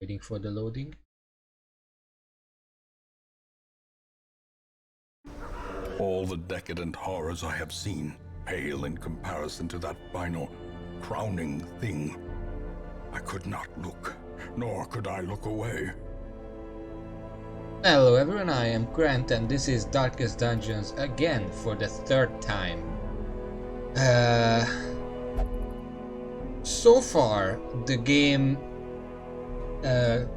Waiting for the loading. All the decadent horrors I have seen pale in comparison to that final, crowning thing. I could not look, nor could I look away. Hello everyone, I am Grant and this is Darkest Dungeons again for the third time. So far the game,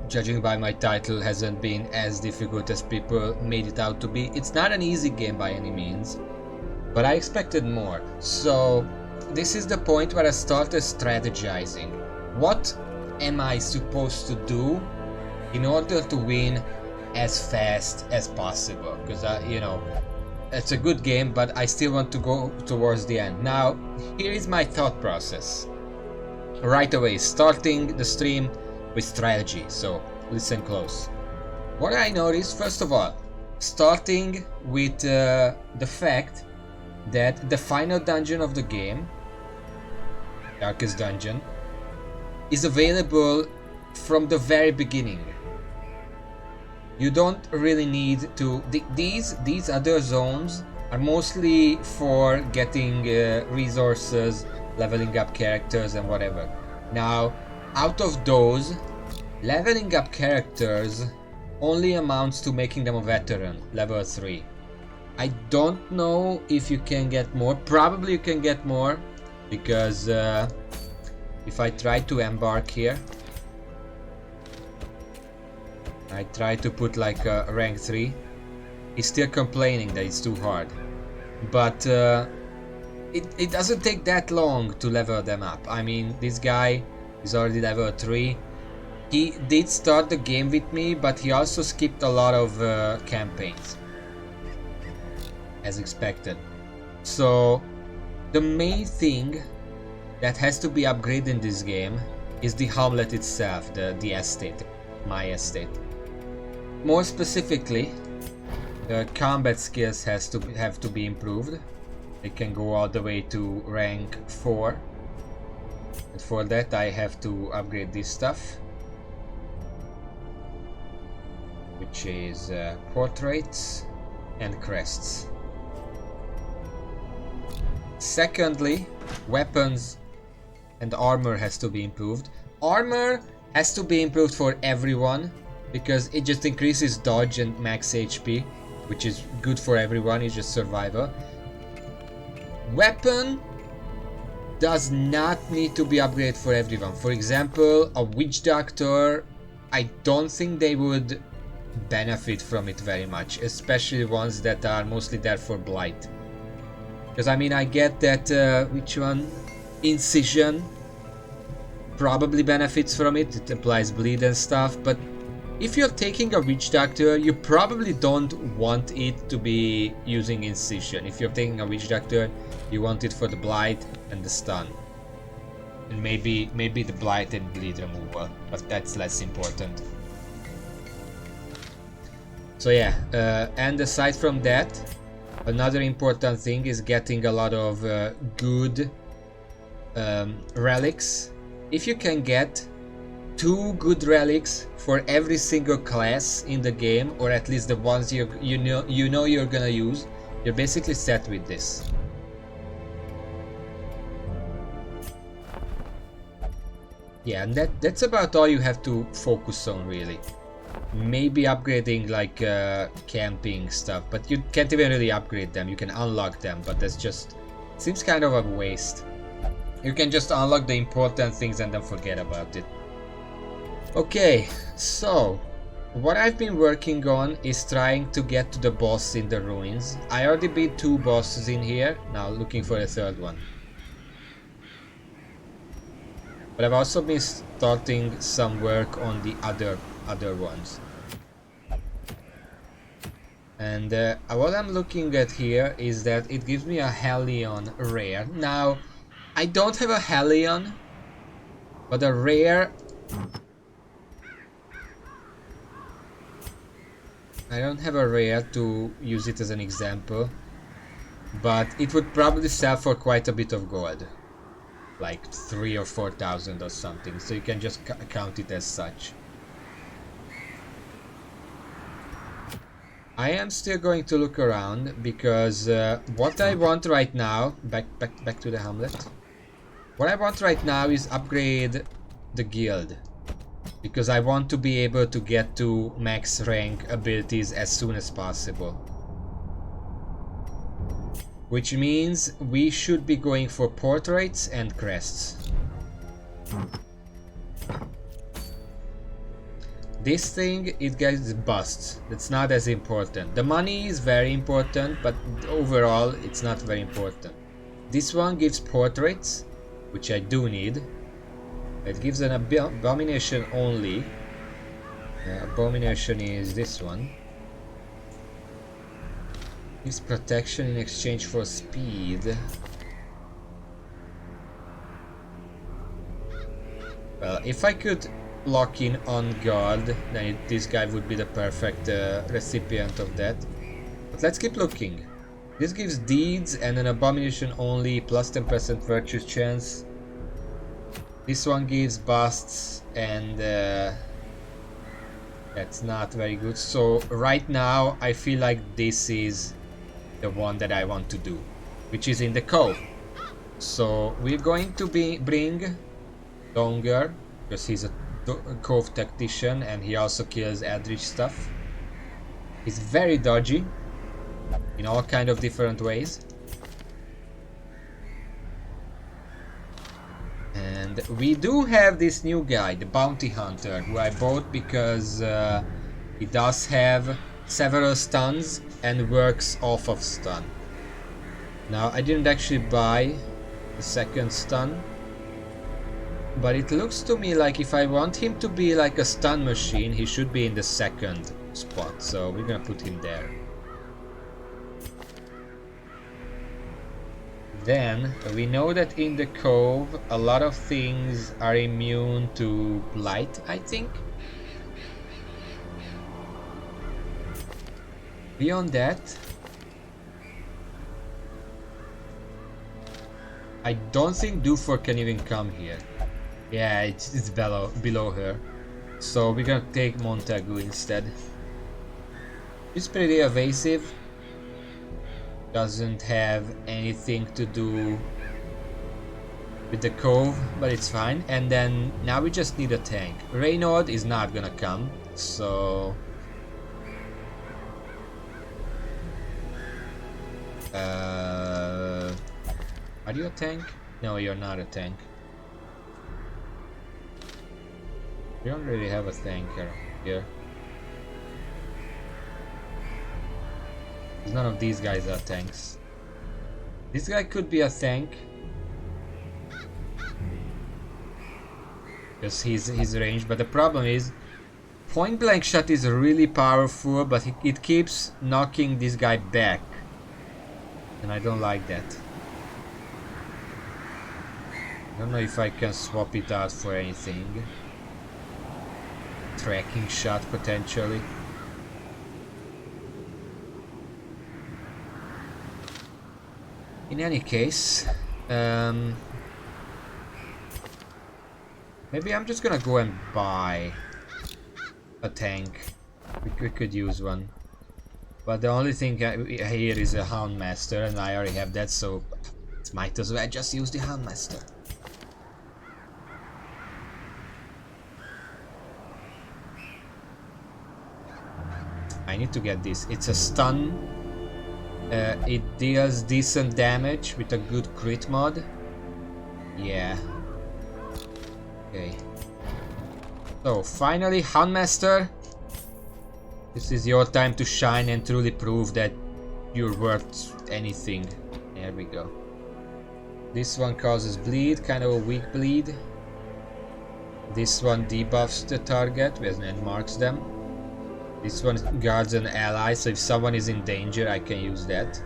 judging by my title, hasn't been as difficult as people made it out to be. It's not an easy game by any means, but I expected more. So this is the point where I started strategizing. What am I supposed to do in order to win as fast as possible? Because you know, it's a good game, but I still want to go towards the end. Now, here is my thought process. Right away, starting the stream with strategy, so listen close. What I noticed, first of all, starting with the fact that the final dungeon of the game, Darkest Dungeon, is available from the very beginning. You don't really need to... These other zones are mostly for getting resources, leveling up characters and whatever. Now, out of those, leveling up characters only amounts to making them a veteran, level 3. I don't know if you can get more. Probably you can get more, because if I try to embark here, I try to put like a rank 3, he's still complaining that it's too hard. But it doesn't take that long to level them up. I mean, this guy is already level 3. He did start the game with me, but he also skipped a lot of campaigns, as expected. So the main thing that has to be upgraded in this game is the hamlet itself, the estate, my estate. More specifically, the combat skills have to be improved. They can go all the way to rank 4. And for that I have to upgrade this stuff, which is portraits and crests. Secondly, weapons and armor has to be improved. Armor has to be improved for everyone, because it just increases dodge and max HP, which is good for everyone. It's just survival. Weapon does not need to be upgraded for everyone. For example, a witch doctor, I don't think they would benefit from it very much, especially ones that are mostly there for blight. Because I mean, I get that which one? Incision probably benefits from it. It applies bleed and stuff, but if you're taking a witch doctor, you probably don't want it to be using incision. If you're taking a witch doctor, you want it for the blight and the stun, and maybe the blight and bleed removal, but that's less important. So yeah, and aside from that, another important thing is getting a lot of good relics. If you can get 2 good relics for every single class in the game, or at least the ones you know you're gonna use, you're basically set with this. Yeah, and that's about all you have to focus on, really. Maybe upgrading like camping stuff, but you can't even really upgrade them. You can unlock them, but that's just seems kind of a waste. You can just unlock the important things and then forget about it. Okay, so what I've been working on is trying to get to the boss in the ruins. I already beat 2 bosses in here, now looking for a 3rd one. But I've also been starting some work on the other ones. And what I'm looking at here is that it gives me a Hellion rare. Now, I don't have a Hellion, but a rare... I don't have a rare to use it as an example, but it would probably sell for quite a bit of gold, like 3,000 or 4,000 or something, so you can just count it as such. I am still going to look around because what I want right now, back to the hamlet. What I want right now is upgrade the guild, because I want to be able to get to max rank abilities as soon as possible. Which means we should be going for portraits and crests. This thing, it gets busts. That's not as important. The money is very important, but overall it's not very important. This one gives portraits, which I do need. It gives an abomination only. Abomination is this one. Gives protection in exchange for speed. Well, if I could lock in on guard, then this guy would be the perfect recipient of that. But let's keep looking. This gives deeds and an abomination only, plus 10% virtues chance. This one gives busts, and that's not very good. So right now I feel like this is the one that I want to do, which is in the cove. So we're going to bring Donger, because he's a cove tactician and he also kills eldritch stuff. He's very dodgy in all kind of different ways. And we do have this new guy, the bounty hunter, who I bought because he does have several stuns and works off of stun. Now I didn't actually buy the second stun, but it looks to me like if I want him to be like a stun machine, he should be in the second spot, so we're gonna put him there. Then we know that in the cove a lot of things are immune to light, I think. Beyond that, I don't think Dufour can even come here. Yeah, it's below her. So we're gonna take Montagu instead. He's pretty evasive. Doesn't have anything to do with the cove, but it's fine. And then now we just need a tank. Reynard is not gonna come, so are you a tank? No, you're not a tank. We don't really have a tanker here. None of these guys are tanks. This guy could be a tank, because he's range, but the problem is point blank shot is really powerful, but it keeps knocking this guy back, and I don't like that. I don't know if I can swap it out for anything. Tracking shot potentially. In any case, maybe I'm just gonna go and buy a tank. We could use one, but the only thing here is a Houndmaster, and I already have that, so it might as well just use the Houndmaster. I need to get this. It's a stun. It deals decent damage with a good crit mod. Yeah. Okay. So finally, Houndmaster, this is your time to shine and truly prove that you're worth anything. There we go. This one causes bleed, kind of a weak bleed. This one debuffs the target and marks them. This one guards an ally, so if someone is in danger, I can use that.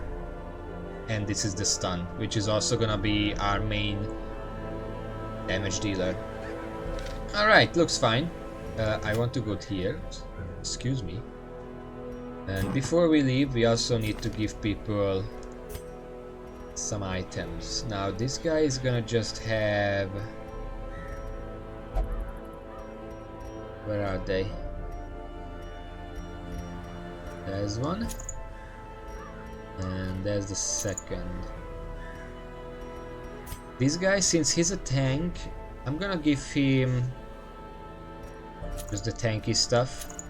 And this is the stun, which is also gonna be our main damage dealer. Alright, looks fine. I want to go here. Excuse me. And before we leave, we also need to give people some items. Now, this guy is gonna just have... Where are they? There's one. And there's the second. This guy, since he's a tank, I'm gonna give him just the tanky stuff.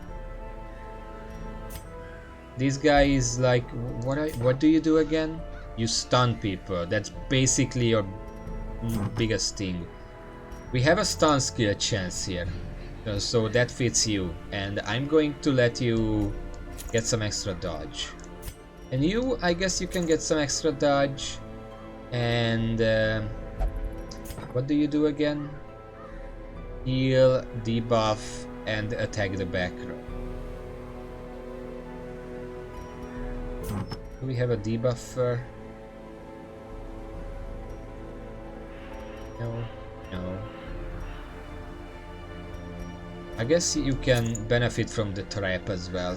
This guy is like, what do you do again? You stun people. That's basically your biggest thing. We have a stun skill chance here, so that fits you, and I'm going to let you get some extra dodge. And you, I guess you can get some extra dodge. And what do you do again? Heal, debuff, and attack the back row. Do we have a debuffer? No, no. I guess you can benefit from the trap as well.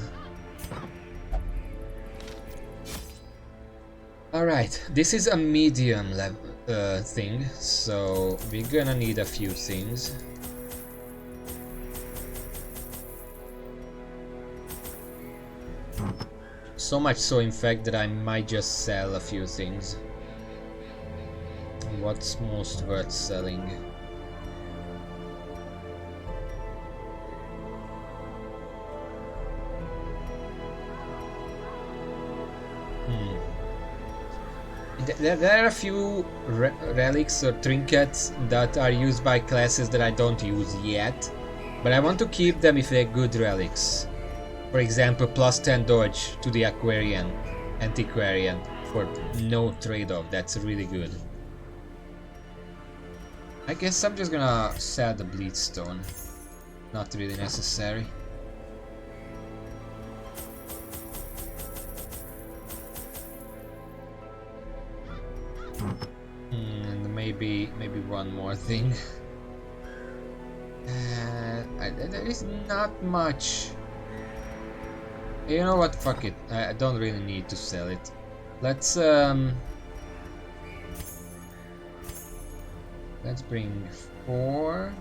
Alright, this is a medium level thing, so we're gonna need a few things. So much so, in fact, that I might just sell a few things. What's most worth selling? There are a few relics or trinkets that are used by classes that I don't use yet, but I want to keep them if they're good relics. For example, plus 10 dodge to the Antiquarian for no trade-off. That's really good. I guess I'm just gonna sell the Bleedstone. Not really necessary. And maybe one more thing. There is not much. You know what? Fuck it. I don't really need to sell it. Let's bring 4.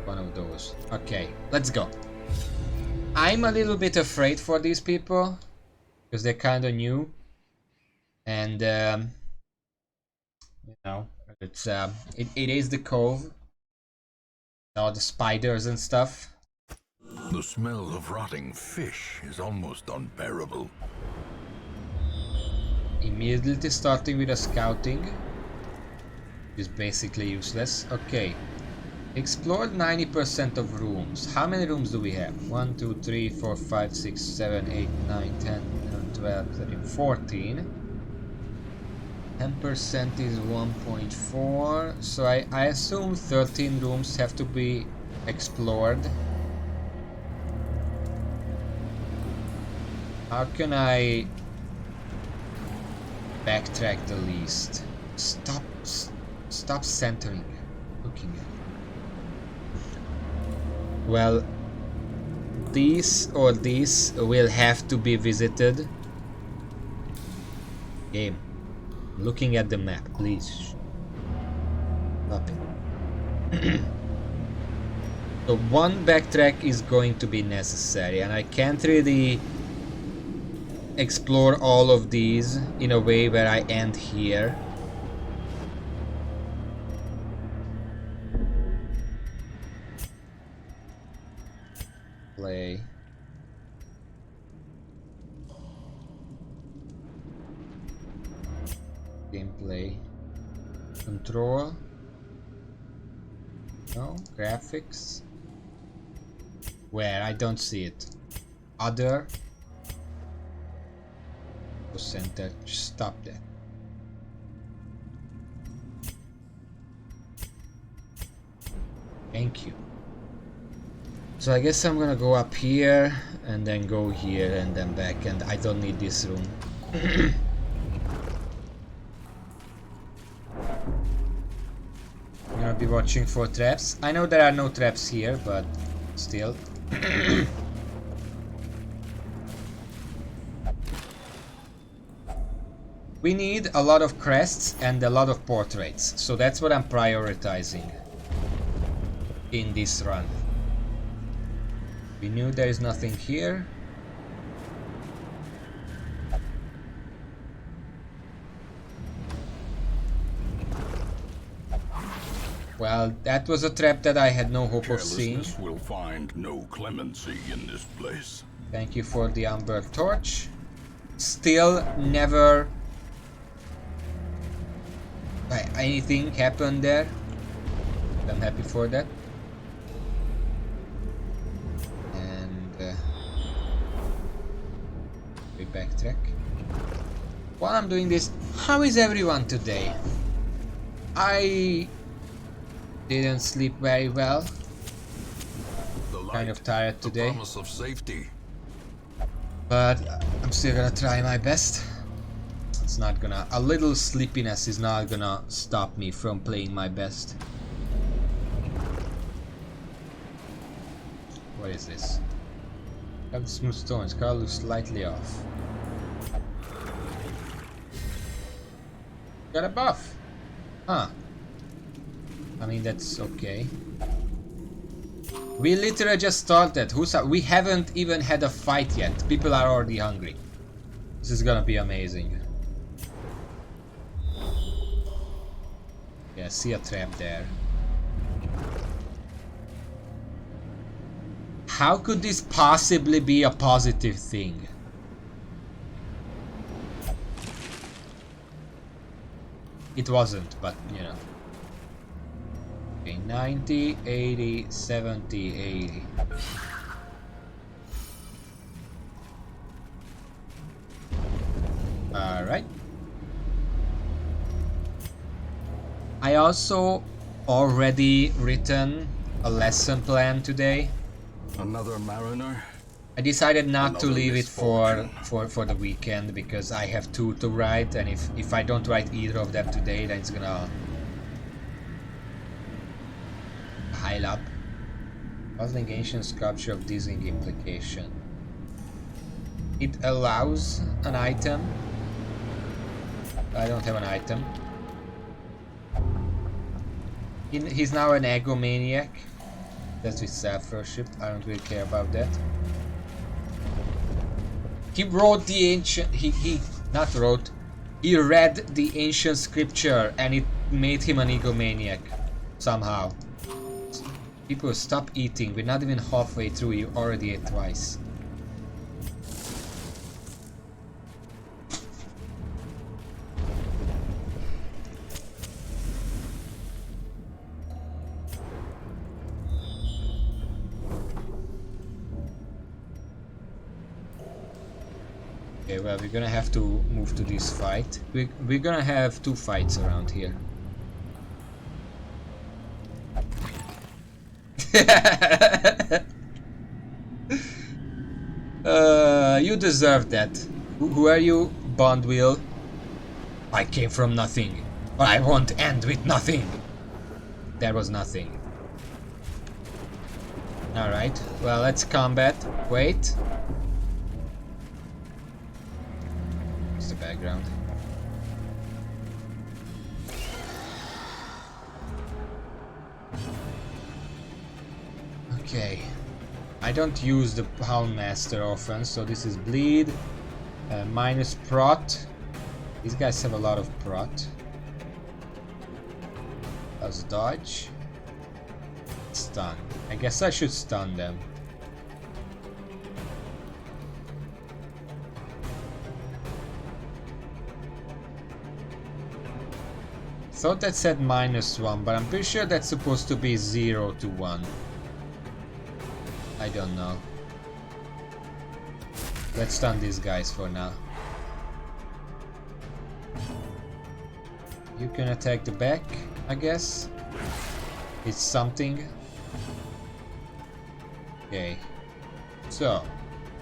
One of those. Okay, let's go. I'm a little bit afraid for these people because they're kind of new, and you know, it's it is the cove, all the spiders and stuff. The smell of rotting fish is almost unbearable. Immediately starting with a scouting is basically useless. Okay, explored 90% of rooms. How many rooms do we have? 1, 2, 3, 4, 5, 6, 7, 8, 9, 10, 11, 12, 13, 14. 10% is 1.4. So I assume 13 rooms have to be explored. How can I backtrack the least? Stop centering. Looking at. Well, these or these will have to be visited. Game. Looking at the map, please. Stop it. So one backtrack is going to be necessary, and I can't really explore all of these in a way where I end here. Play. Gameplay. Control. No. Graphics. Where? I don't see it. Other. Center. Stop that. Thank you. So I guess I'm gonna go up here and then go here and then back, and I don't need this room. I'm gonna be watching for traps. I know there are no traps here, but still. We need a lot of crests and a lot of portraits, so that's what I'm prioritizing in this run. We knew there is nothing here. Well, that was a trap that I had no hope of seeing. Carelessness will find no clemency in this place. Thank you for the Amber Torch. Still never anything happened there. I'm happy for that. And we backtrack. While I'm doing this, how is everyone today? I didn't sleep very well. Kind of tired today. The promise of safety. But I'm still gonna try my best. It's not gonna... A little sleepiness is not gonna stop me from playing my best. What is this? Have smooth stones. Car looks slightly off. Got a buff. Huh. I mean, that's okay. We literally just started. We haven't even had a fight yet. People are already hungry. This is gonna be amazing. Yeah, see a trap there. How could this possibly be a positive thing? It wasn't, but you know. Okay, 90, 80, 70, 80. Alright. I also already written a lesson plan today. Another mariner? I decided not to Another leave it for misfortune. the weekend because I have two to write, and if I don't write either of them today, then it's gonna pile up. Puzzling ancient sculpture of dizzying implication. It allows an item. I don't have an item. He's now an egomaniac. That's with self-worship. I don't really care about that. He wrote the ancient... He not wrote. He read the ancient scripture and it made him an egomaniac. Somehow. People, stop eating. We're not even halfway through. You already ate twice. Okay, well, we're gonna have to move to this fight. We're gonna have two fights around here. You deserve that. Who are you, Bondwheel? I came from nothing, but I won't end with nothing. There was nothing. Alright, well, let's combat. Wait. What's the background? Okay. I don't use the Houndmaster often, so this is bleed. Minus prot. These guys have a lot of prot. That's dodge. Stun. I guess I should stun them. Thought that said -1, but I'm pretty sure that's supposed to be 0 to 1. I don't know. Let's stun these guys for now. You can attack the back, I guess. It's something. Okay. So,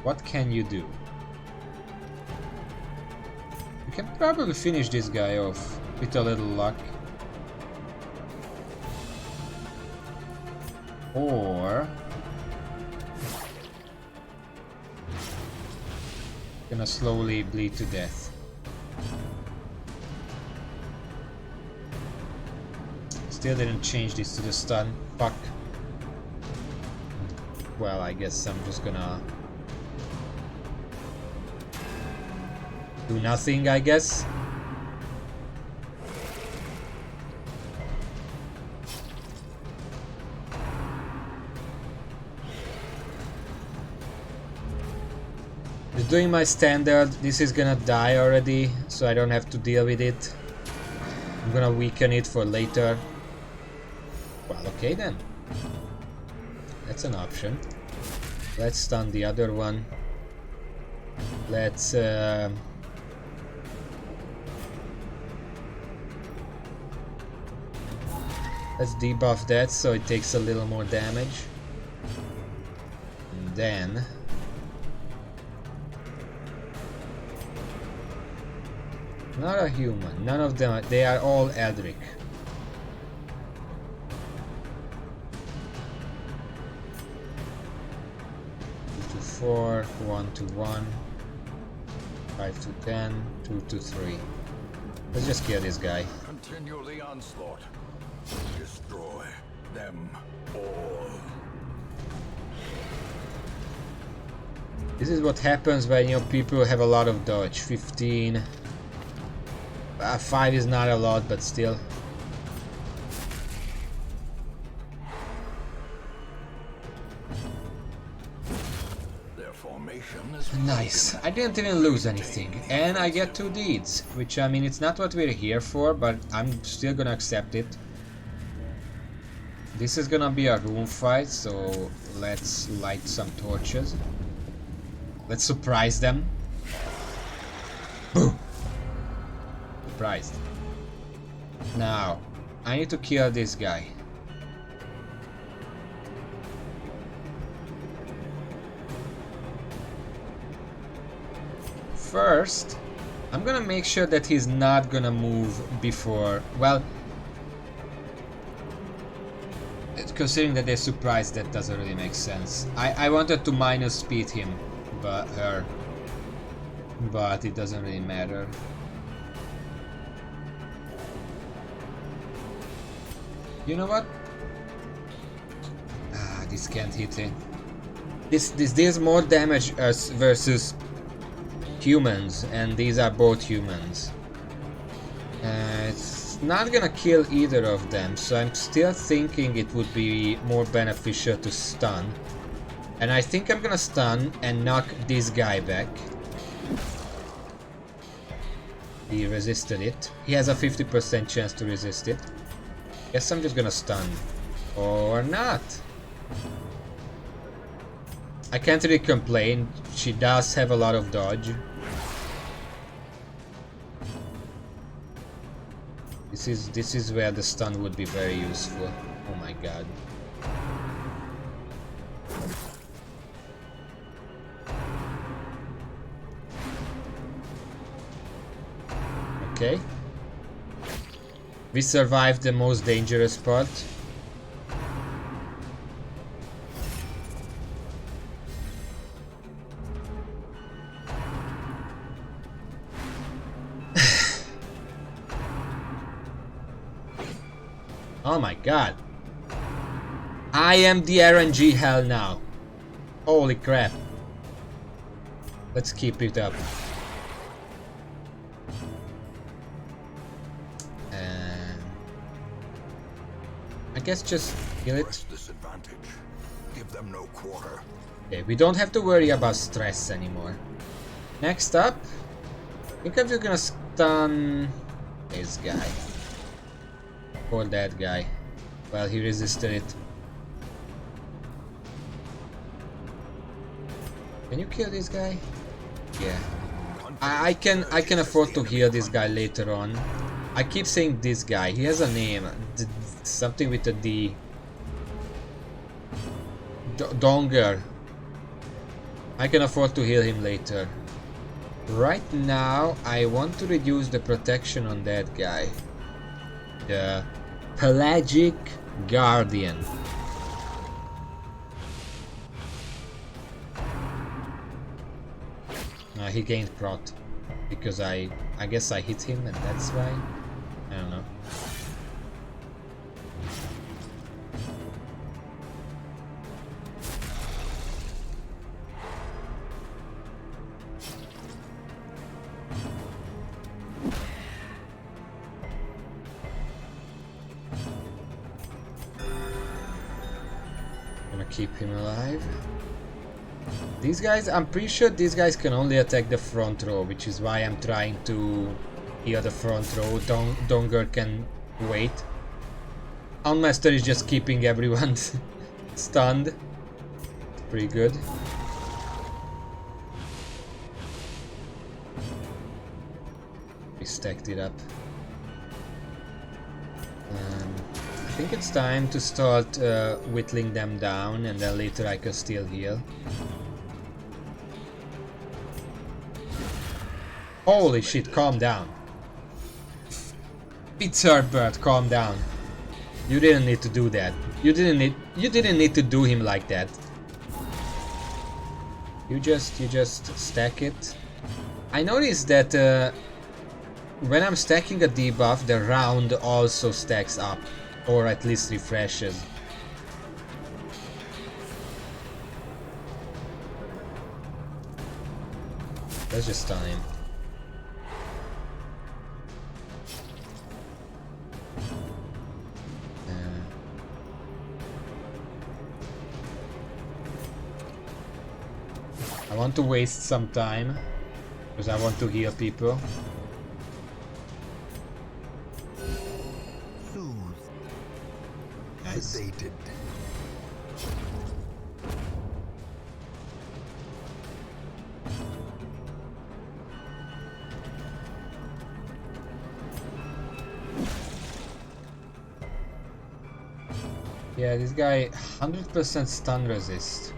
what can you do? You can probably finish this guy off with a little luck. Or gonna slowly bleed to death. Still didn't change this to the stun. Fuck. Well, I guess I'm just gonna do nothing, I guess. doing my standard. This is gonna die already, so I don't have to deal with it. I'm gonna weaken it for later. Well, okay then. That's an option. Let's stun the other one. Let's debuff that so it takes a little more damage. And then not a human. None of them. They are all Eldritch. 2 to 4, 1 to 1, 5 to 10, 2 to 3. Let's just kill this guy. Continue the onslaught. Destroy them all. This is what happens when your people have a lot of dodge. 15. 5 is not a lot, but still. Their formation is Nice. I didn't even lose anything. And I get 2 deeds. Which, I mean, it's not what we're here for, but I'm still gonna accept it. This is gonna be a room fight, so let's light some torches. Let's surprise them. Boom! Surprised. Now, I need to kill this guy. First, I'm gonna make sure that he's not gonna move before, well, considering that they're surprised, that doesn't really make sense. I wanted to minus speed him, but it doesn't really matter. You know what? This can't hit him. This deals more damage us versus humans, and these are both humans. It's not gonna kill either of them, so I'm still thinking it would be more beneficial to stun. And I think I'm gonna stun and knock this guy back. He resisted it. He has a 50% chance to resist it. Guess I'm just gonna stun. Or not. I can't really complain. She does have a lot of dodge. This is where the stun would be very useful. Oh my god. Okay. We survived the most dangerous part. Oh my god. I am the RNG hell now. Holy crap. Let's keep it up. I guess just kill it. Give them no quarter. Okay, we don't have to worry about stress anymore. Next up, I think I'm just gonna stun this guy. Or that guy. Well, he resisted it. Can you kill this guy? Yeah. I can afford to heal this guy later on. I keep saying this guy. He has a name. Something with a D. Donger. I can afford to heal him later. Right now, I want to reduce the protection on that guy. The Pelagic Guardian. He gained prot. Because I guess I hit him and that's why. I don't know. Gonna keep him alive. These guys, I'm pretty sure these guys can only attack the front row, which is why I'm trying to heal the front row. Donger can wait. Houndmaster is just keeping everyone stunned. Pretty good. We stacked it up. I think it's time to start whittling them down, and then later I can still heal. Holy shit, calm down. It's Herbert, calm down. You didn't need to do that. You didn't need to do him like that. You just stack it. I noticed that when I'm stacking a debuff, the round also stacks up, or at least refreshes. Let's just stun him. I want to waste some time because I want to heal people. Nice. Sedated. Yeah, this guy 100% stun resist.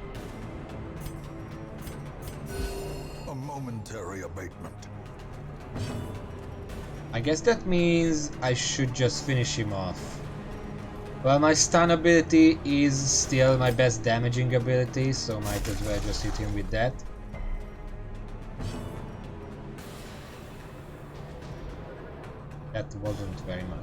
A momentary abatement. I guess that means I should just finish him off. Well, my stun ability is still my best damaging ability, so might as well just hit him with that. That wasn't very much.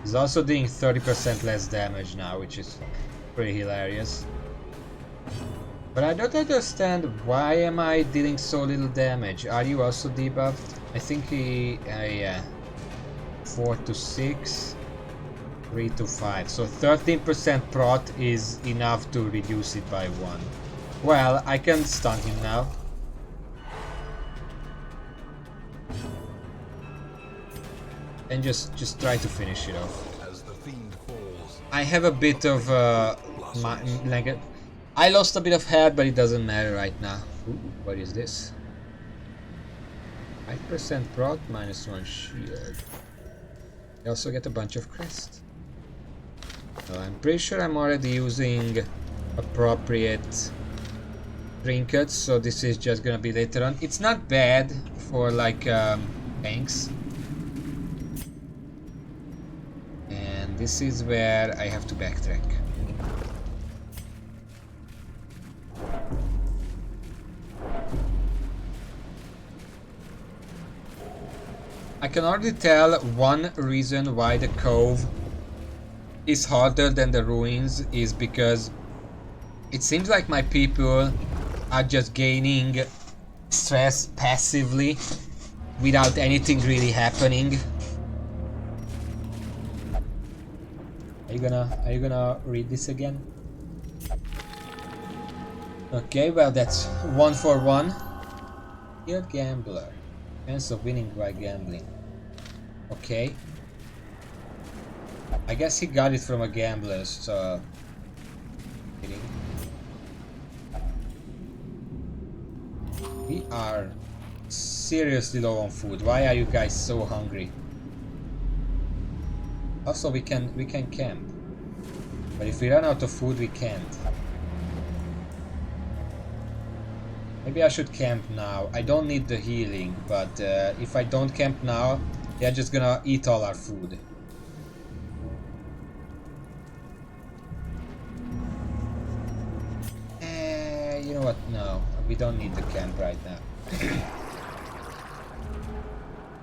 He's also doing 30% less damage now, which is pretty hilarious. But I don't understand, why am I dealing so little damage? Are you also debuffed? I think yeah. 4 to 6, 3 to 5. So 13% prot is enough to reduce it by 1. Well, I can stun him now. And just try to finish it off. As the fiend falls, I have a bit of I lost a bit of health, but it doesn't matter right now. Ooh, what is this? 5% prot, -1 shield. I also get a bunch of crests. I'm pretty sure I'm already using appropriate trinkets, so this is just gonna be later on. It's not bad for like tanks. And this is where I have to backtrack. I can already tell one reason why the cove is harder than the ruins is because it seems like my people are just gaining stress passively without anything really happening. Are you gonna read this again? Okay, well that's 1 for 1. You're a gambler. Chance of winning by gambling. Okay. I guess he got it from a gambler, so... We are seriously low on food. Why are you guys so hungry? Also, we can camp. But if we run out of food, we can't. Maybe I should camp now. I don't need the healing, but if I don't camp now, they're just gonna eat all our food. You know what? No, we don't need the camp right now.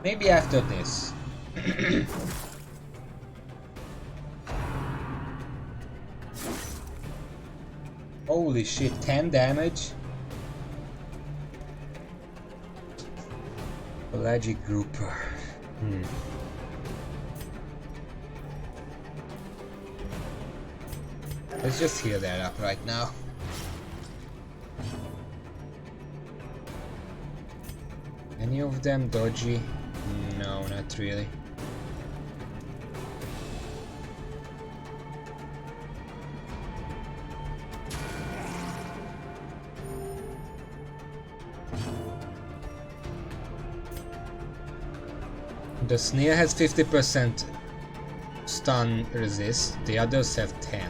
Maybe after this. Holy shit, 10 damage? Pelagic grouper. Let's just heal that up right now. Any of them dodgy? No, not really. The snare has 50% stun resist, the others have 10.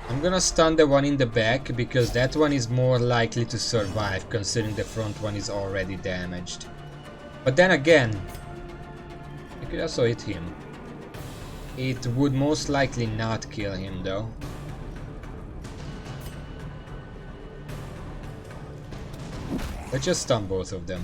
I'm gonna stun the one in the back because that one is more likely to survive considering the front one is already damaged. But then again, I could also hit him. It would most likely not kill him though. Let's just stun both of them.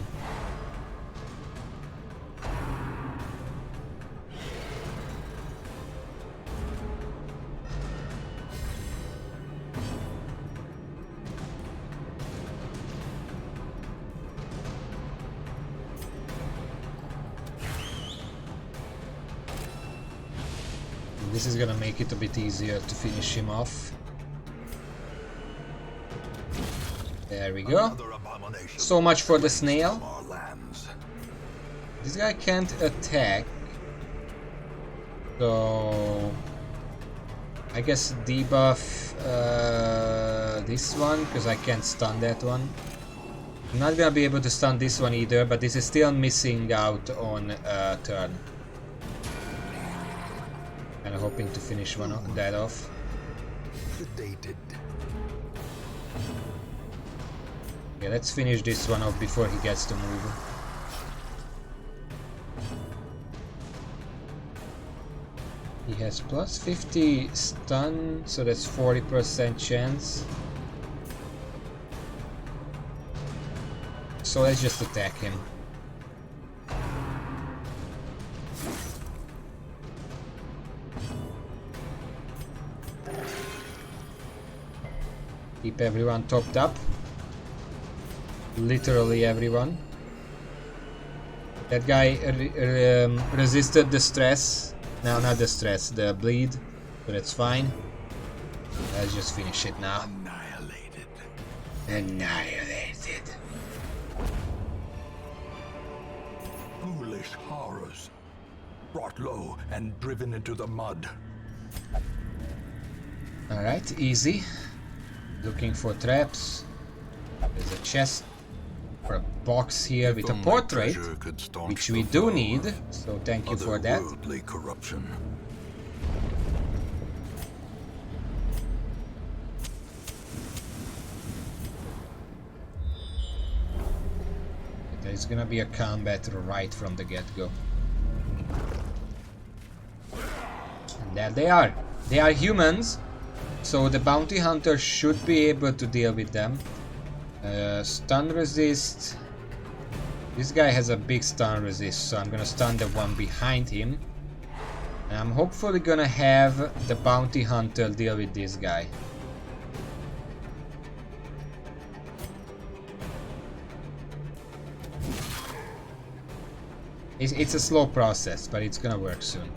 This is gonna make it a bit easier to finish him off. There we go. So much for the snail. This guy can't attack. So I guess debuff this one because I can't stun that one. I'm not gonna be able to stun this one either, but this is still missing out on a turn. Kinda hoping to finish that off. Sedated. Okay, let's finish this one off before he gets to move. He has plus 50 stun, so that's 40% chance. So let's just attack him. Keep everyone topped up. Literally everyone. That guy resisted the stress. No, not the stress, the bleed. So that's fine. Let's just finish it now. Annihilated. Annihilated. Foolish horrors. Brought low and driven into the mud. Alright, easy. Looking for traps. There's a chest or a box here with a portrait, which we do need, so thank you for that. Corruption. There's gonna be a combat right from the get-go. And there they are. They are humans, so the bounty hunter should be able to deal with them. Stun resist. This guy has a big stun resist, so I'm gonna stun the one behind him. And I'm hopefully gonna have the bounty hunter deal with this guy. It's a slow process, but it's gonna work soon.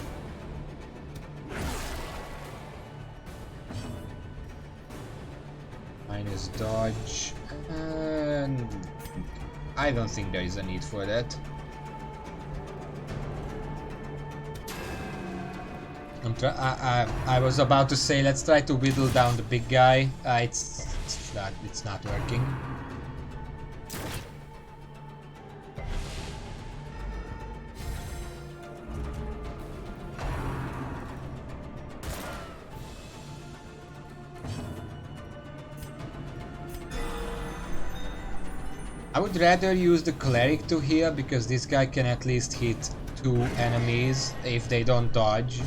Minus dodge. I don't think there is a need for that. I was about to say let's try to whittle down the big guy. It's not working. I would rather use the cleric to heal because this guy can at least hit 2 enemies if they don't dodge.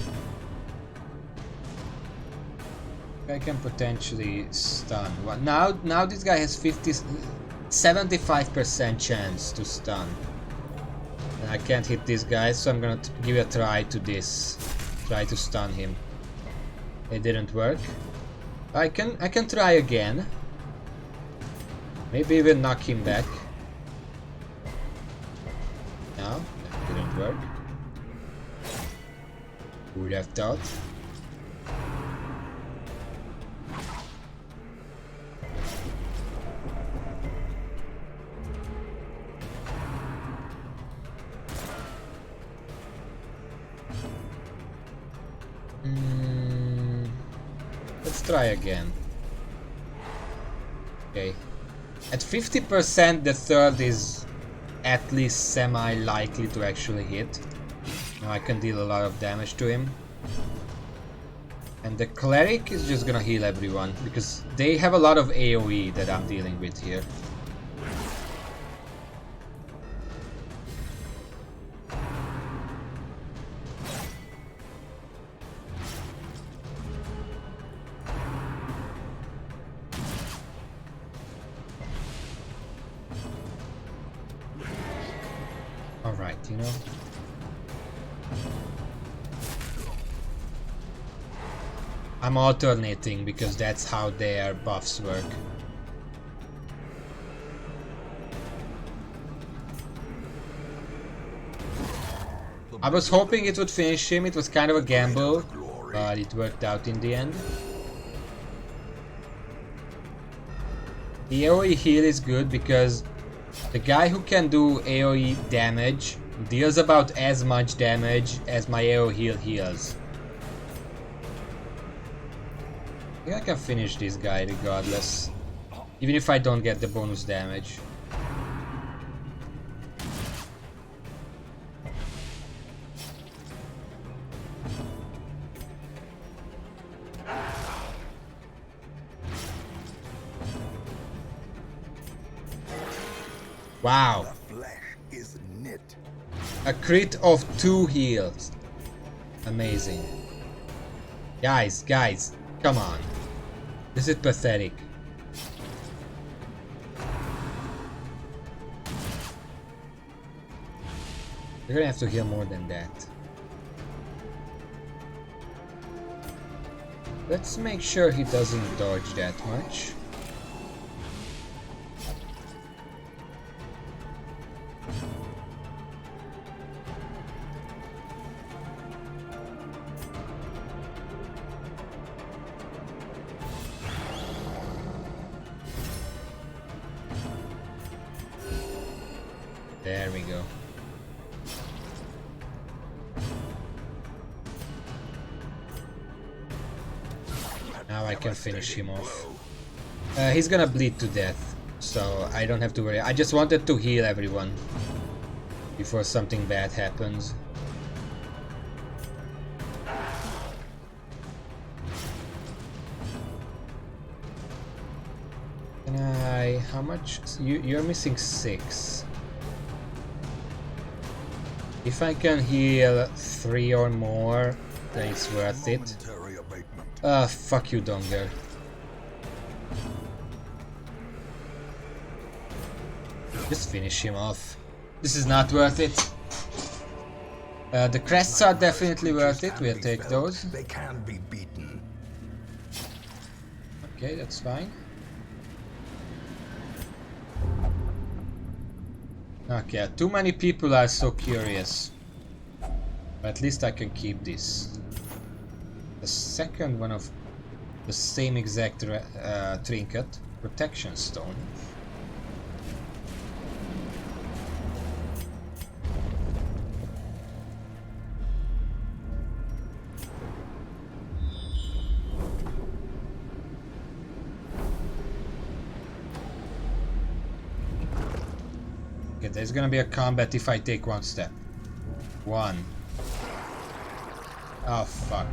I can potentially stun. Well, now this guy has 75% chance to stun. And I can't hit this guy, so I'm gonna give a try to this. Try to stun him. It didn't work. I can try again. Maybe even knock him back. No, that didn't work. Who would have thought? Let's try again. Okay. At 50%, the third is at least semi-likely to actually hit. Now I can deal a lot of damage to him. And the cleric is just gonna heal everyone, because they have a lot of AoE that I'm dealing with here. Alright, you know. I'm alternating because that's how their buffs work. I was hoping it would finish him, it was kind of a gamble, but it worked out in the end. The AoE heal is good because the guy who can do AoE damage deals about as much damage as my AoE heal heals. I think I can finish this guy regardless, even if I don't get the bonus damage. Wow. A crit of 2 heals. Amazing. Guys, come on. This is pathetic. You're gonna have to heal more than that. Let's make sure he doesn't dodge that much. There we go. Now I can finish him off. He's gonna bleed to death, so I don't have to worry. I just wanted to heal everyone before something bad happens. Can I... how much? You're missing 6. If I can heal 3 or more, then it's worth it. Fuck you, Donger. Just finish him off. This is not worth it. The crests are definitely worth it. We'll take those. They can be beaten. Okay, that's fine. Okay, too many people are so curious. But at least I can keep this. The second one of the same exact trinket, protection stone. Okay, there's gonna be a combat if I take one step. 1. Oh fuck.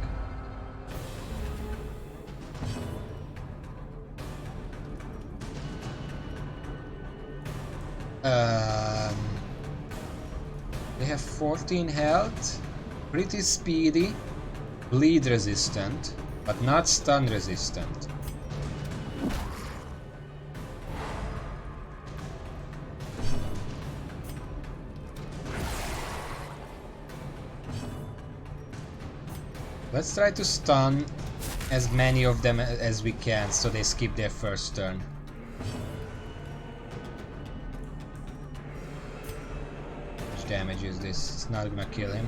They have 14 health, pretty speedy, bleed resistant, but not stun resistant. Let's try to stun as many of them as we can so they skip their first turn. How much damage is this? It's not gonna kill him.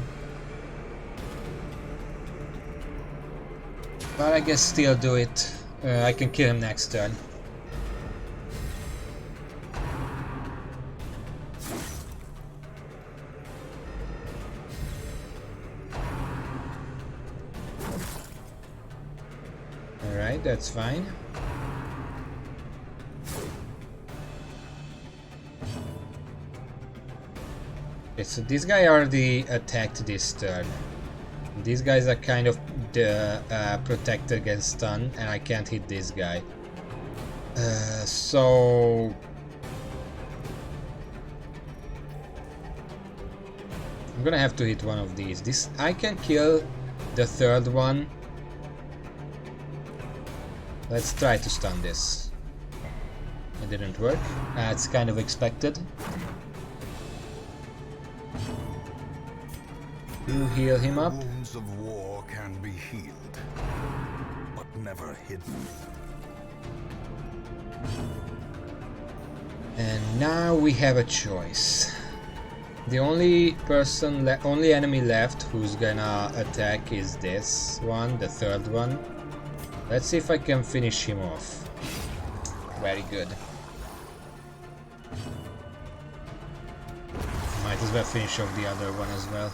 But I guess still do it. I can kill him next turn. Alright, that's fine. Okay, so this guy already attacked this turn. These guys are kind of protected against stun, and I can't hit this guy. So I'm gonna have to hit one of these. This I can kill the third one. Let's try to stun this. It didn't work. It's kind of expected. You heal him up. Wounds of war can be healed, but never hidden. And now we have a choice. The only enemy left who's gonna attack is this one, the third one. Let's see if I can finish him off. Very good. Might as well finish off the other one as well.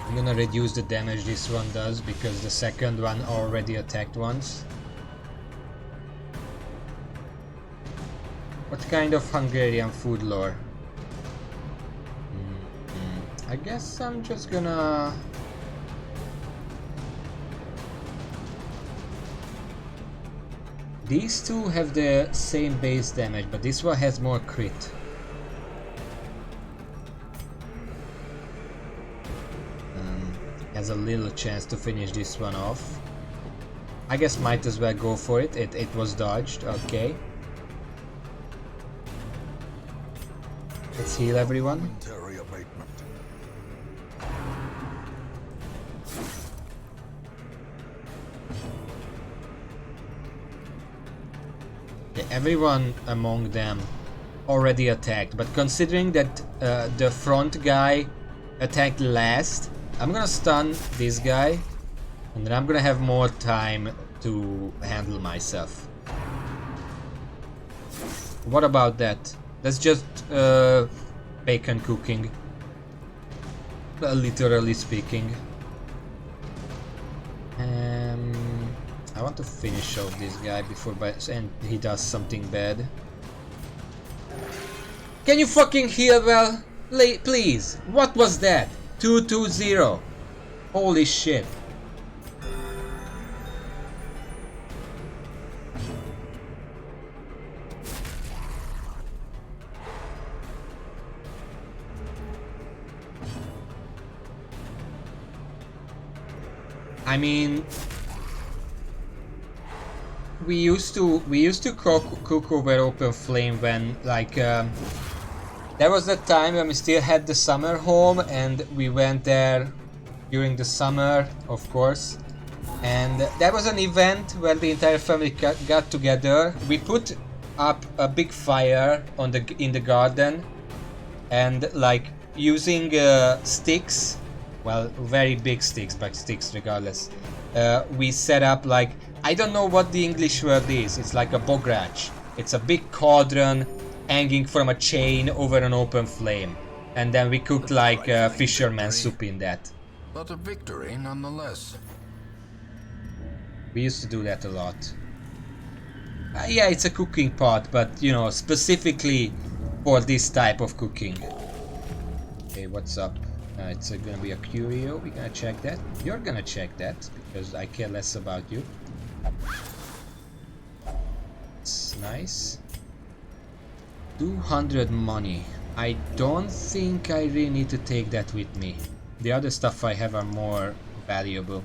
I'm gonna reduce the damage this one does because the second one already attacked once. What kind of Hungarian food lore? I guess I'm just gonna... These two have the same base damage, but this one has more crit. Has a little chance to finish this one off. I guess might as well go for it. It was dodged, okay. Let's heal everyone. Momentary abatement. Yeah, everyone among them already attacked, but considering that the front guy attacked last, I'm gonna stun this guy, and then I'm gonna have more time to handle myself. What about that? That's just bacon cooking, literally speaking. I want to finish off this guy before and he does something bad. Can you fucking heal well? Please! What was that? 220. Holy shit. I mean, we used to cook over open flame when there was that time when we still had the summer home and we went there during the summer, of course. And there was an event where the entire family got together. We put up a big fire in the garden, and like using sticks, well, very big sticks, but sticks regardless. We set up like, I don't know what the English word is. It's like a bograch. It's a big cauldron hanging from a chain over an open flame, and then we cooked like fisherman soup in that. But a victory nonetheless. We used to do that a lot. Yeah, it's a cooking pot, but you know, specifically for this type of cooking. Okay, what's up? It's gonna be a curio. We're gonna check that. You're gonna check that because I care less about you. It's nice. 200 money. I don't think I really need to take that with me. The other stuff I have are more valuable.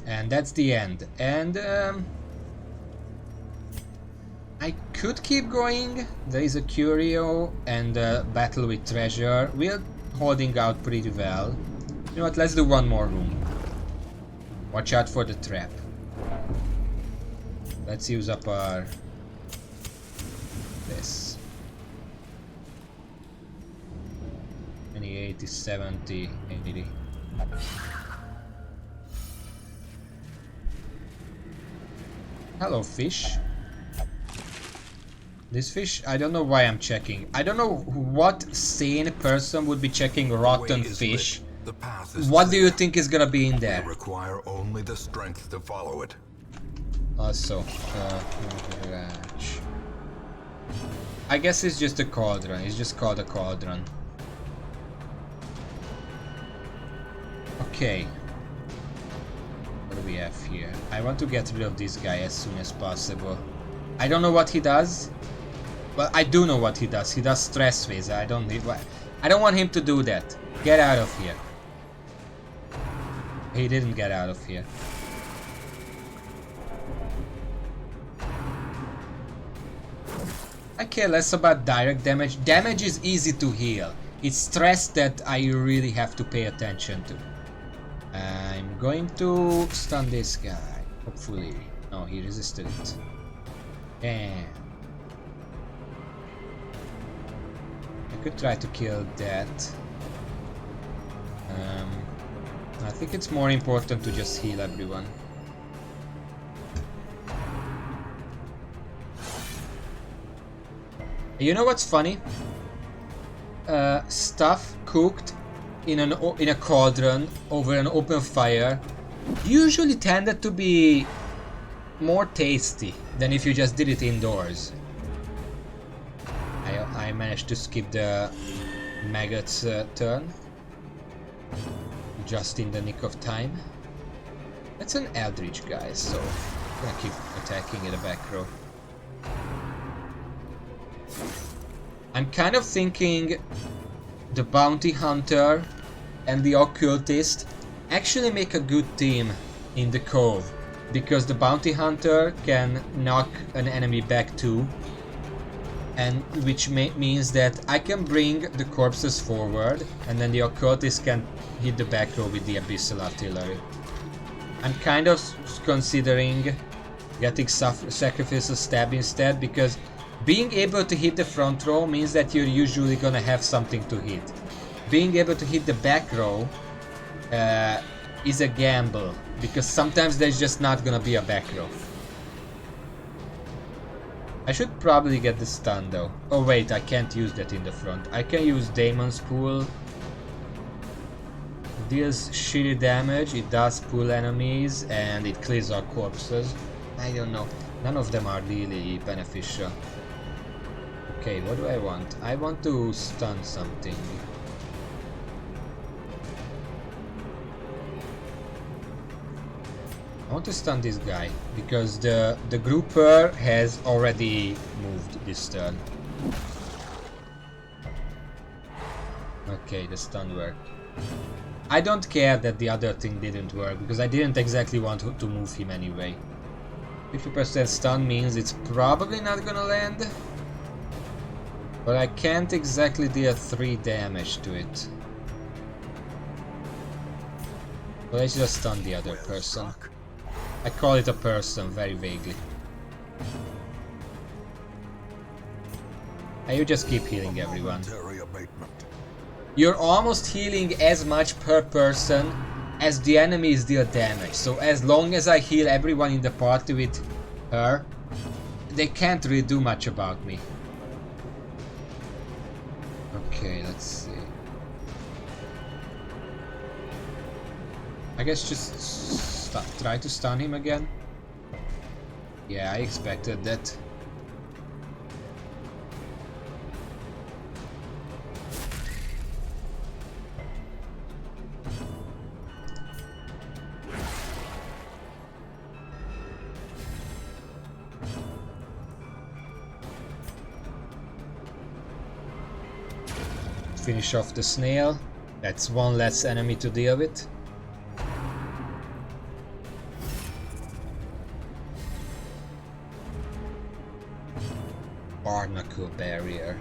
And that's the end. And I could keep going. There is a curio and a battle with treasure. We're holding out pretty well. You know what, let's do one more room. Watch out for the trap. Let's use up our... this. 80, 70, 80. Hello, fish. This fish, I don't know why I'm checking. I don't know what sane person would be checking rotten fish. What do you think is gonna be in there? We require only the strength to follow it. Also, I guess it's just a cauldron. It's just called a cauldron. Okay. What do we have here? I want to get rid of this guy as soon as possible. I don't know what he does. Well, I do know what he does. He does stress phase. I don't want him to do that. Get out of here. He didn't get out of here. I care less about direct damage. Damage is easy to heal. It's stress that I really have to pay attention to. I'm going to stun this guy. Hopefully. No, he resisted it. Damn. I could try to kill that. I think it's more important to just heal everyone. You know what's funny? Stuff cooked in a cauldron over an open fire usually tended to be more tasty than if you just did it indoors. I managed to skip the maggots turn just in the nick of time. That's an eldritch guy, so I'm gonna keep attacking in the back row. I'm kind of thinking the bounty hunter and the occultist actually make a good team in the cove, because the bounty hunter can knock an enemy back too, and which means that I can bring the corpses forward, and then the occultist can hit the back row with the abyssal artillery. I'm kind of considering getting sacrificial stab instead, because being able to hit the front row means that you're usually gonna have something to hit. Being able to hit the back row is a gamble, because sometimes there's just not gonna be a back row. I should probably get the stun though. Oh wait, I can't use that in the front. I can use Daemon's Pool. Deals shitty damage, it does pull enemies, and it clears our corpses. I don't know. None of them are really beneficial. Okay, what do I want? I want to stun something. I want to stun this guy, because the grouper has already moved this turn. Okay, the stun worked. I don't care that the other thing didn't work, because I didn't exactly want to move him anyway. 50% stun means it's probably not gonna land. But I can't exactly deal 3 damage to it. So let's just stun the other person. I call it a person very vaguely. And you just keep healing everyone. You're almost healing as much per person as the enemies deal damage. So as long as I heal everyone in the party with her, they can't really do much about me. Okay, let's see. I guess just try to stun him again. Yeah, I expected that. Finish off the snail. That's one less enemy to deal with. Barnacle barrier.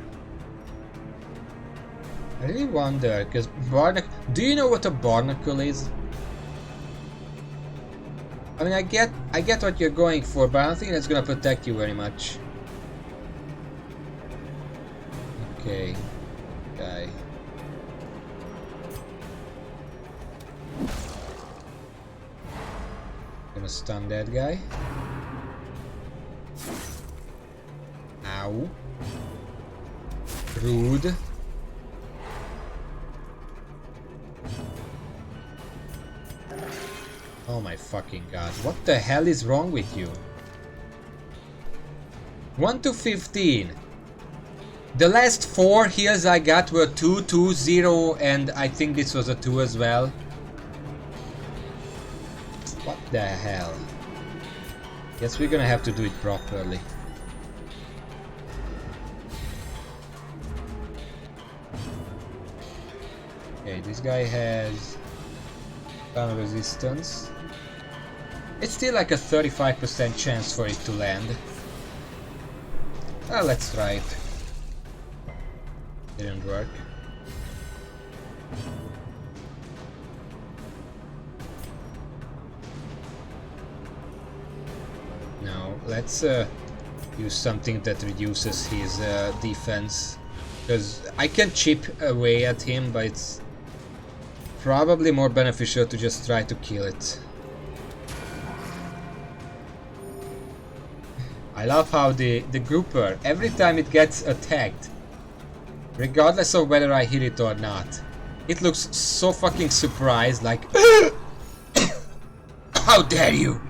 I really wonder, because barnacle... Do you know what a barnacle is? I mean, I get what you're going for, but I don't think that's gonna protect you very much. Okay, guy. Gonna stun that guy. Ow. Rude. Oh my fucking god. What the hell is wrong with you? 1 to 15. The last 4 heals I got were 2, 2, 0, and I think this was a 2 as well. What the hell? Guess we're gonna have to do it properly. Okay, this guy has stun resistance. It's still like a 35% chance for it to land. Well, let's try it. Didn't work. Now, let's use something that reduces his defense. Because I can chip away at him, but it's probably more beneficial to just try to kill it. I love how the grouper, every time it gets attacked, regardless of whether I hit it or not, it looks so fucking surprised, like how dare you!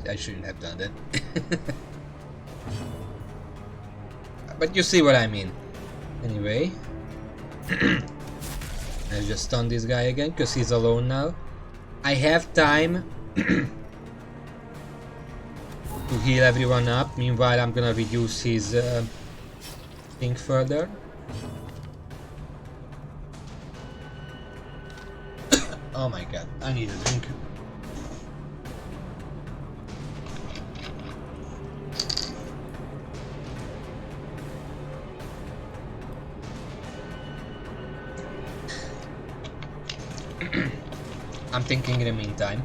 I shouldn't have done that. But you see what I mean. Anyway, I'll just stun this guy again because he's alone now. I have time to heal everyone up. Meanwhile, I'm gonna reduce his thing further. Oh my god, I need a drink. I'm thinking in the meantime.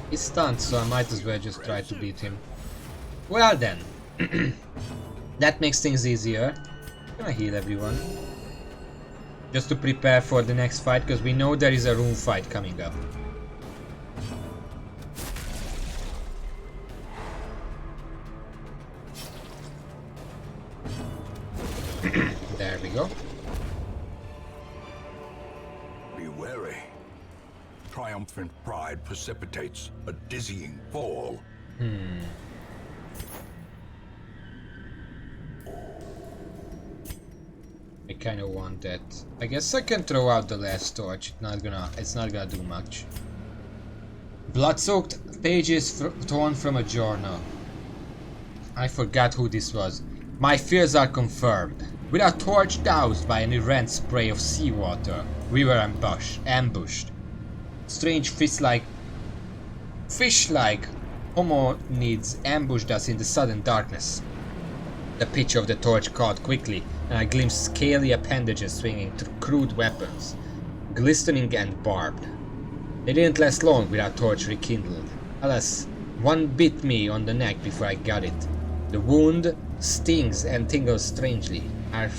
He's stunned, so I might as well just try to beat him. Well then. That makes things easier. I'm gonna heal everyone. Just to prepare for the next fight, because we know there is a room fight coming up. There we go. Be wary. Triumphant pride precipitates a dizzying fall. I kind of want that. I guess I can throw out the last torch. It's not gonna do much. Blood-soaked pages torn from a journal. I forgot who this was. My fears are confirmed. With our torch doused by an errant spray of seawater, we were ambushed. Strange fish-like hominids ambushed us in the sudden darkness. The pitch of the torch caught quickly, and I glimpsed scaly appendages swinging through crude weapons, glistening and barbed. They didn't last long with our torch rekindled. Alas, one bit me on the neck before I got it. The wound stings and tingles strangely. Our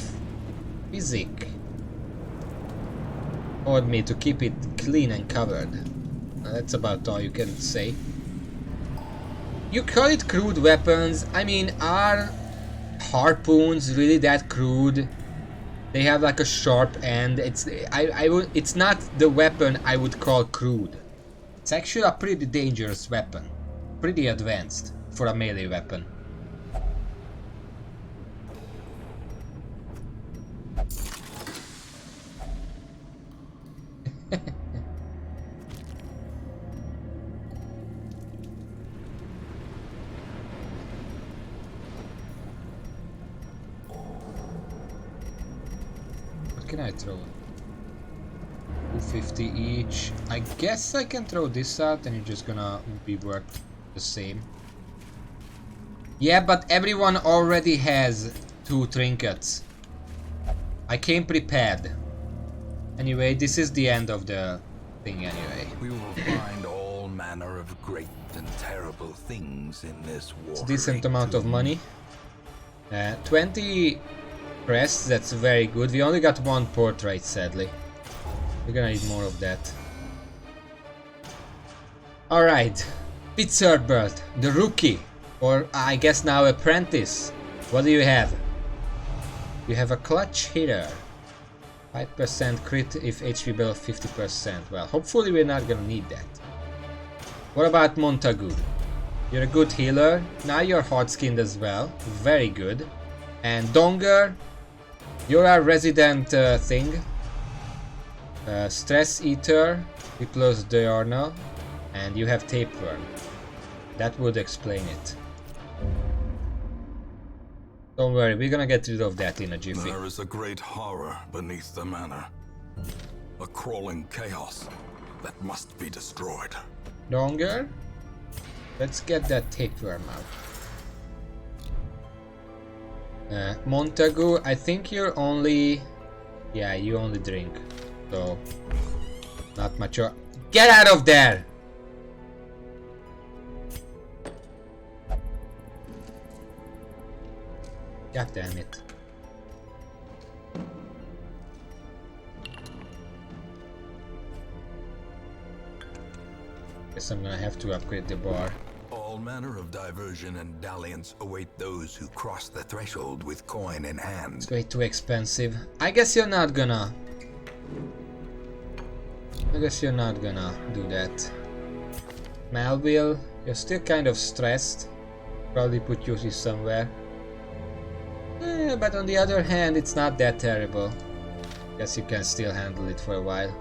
physic ordered me to keep it clean and covered. That's about all you can say. You call it crude weapons? I mean, are harpoons really that crude? They have like a sharp end. It's not the weapon I would call crude. It's actually a pretty dangerous weapon. Pretty advanced for a melee weapon. What can I throw? 250 each. I guess I can throw this out and it's just gonna be worth the same. Yeah, but everyone already has 2 trinkets. I came prepared. Anyway, this is the end of the thing anyway. We will find all manner of great and terrible things in this war. It's a decent amount of money. 20 crests, that's very good. We only got one portrait, sadly. We're gonna need more of that. Alright, Pitzerbert, the rookie, or I guess now apprentice. What do you have? You have a clutch hitter. 5% crit if HP below 50%. Well, hopefully we're not gonna need that. What about Montagu? You're a good healer. Now you're hard skinned as well. Very good. And Donger, you're our resident thing. Stress Eater, you close the journal, and you have Tapeworm. That would explain it. Don't worry, we're gonna get rid of that in a jiffy. There is a great horror beneath the manor. A crawling chaos that must be destroyed. Donger, let's get that Tapeworm out. Montagu, I think you're only... Yeah, you only drink. So, not much. Get out of there! God damn it. Guess I'm gonna have to upgrade the bar. All manner of diversion and dalliance await those who cross the threshold with coin in hand. It's way too expensive. I guess you're not gonna do that. Melville, you're still kind of stressed. Probably put you somewhere. But on the other hand, it's not that terrible. Guess you can still handle it for a while.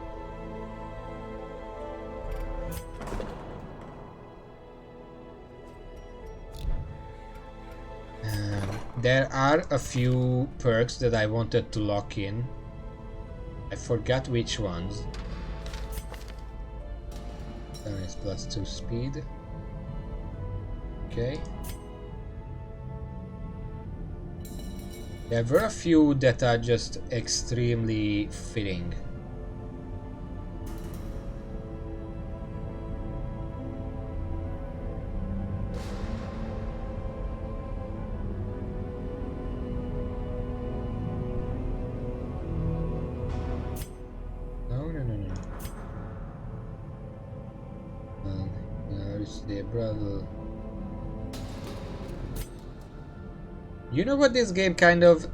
There are a few perks that I wanted to lock in. I forgot which ones. Is +2 speed. Okay. There were a few that are just extremely fitting. Brother. You know what this game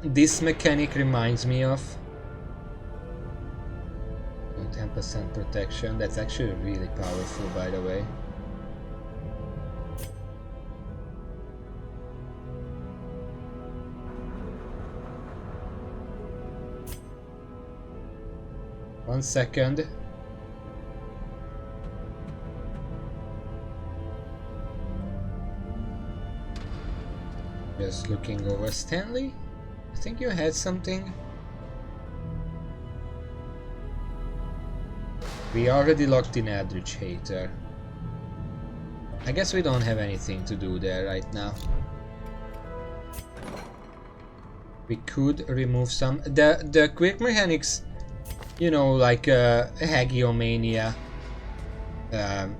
this mechanic reminds me of? 10% protection, that's actually really powerful, by the way. One second. Just looking over. Stanley, I think you had something. We already locked in Eldritch Hater. I guess we don't have anything to do there right now. We could remove some. The quick mechanics, you know, like Hagiomania,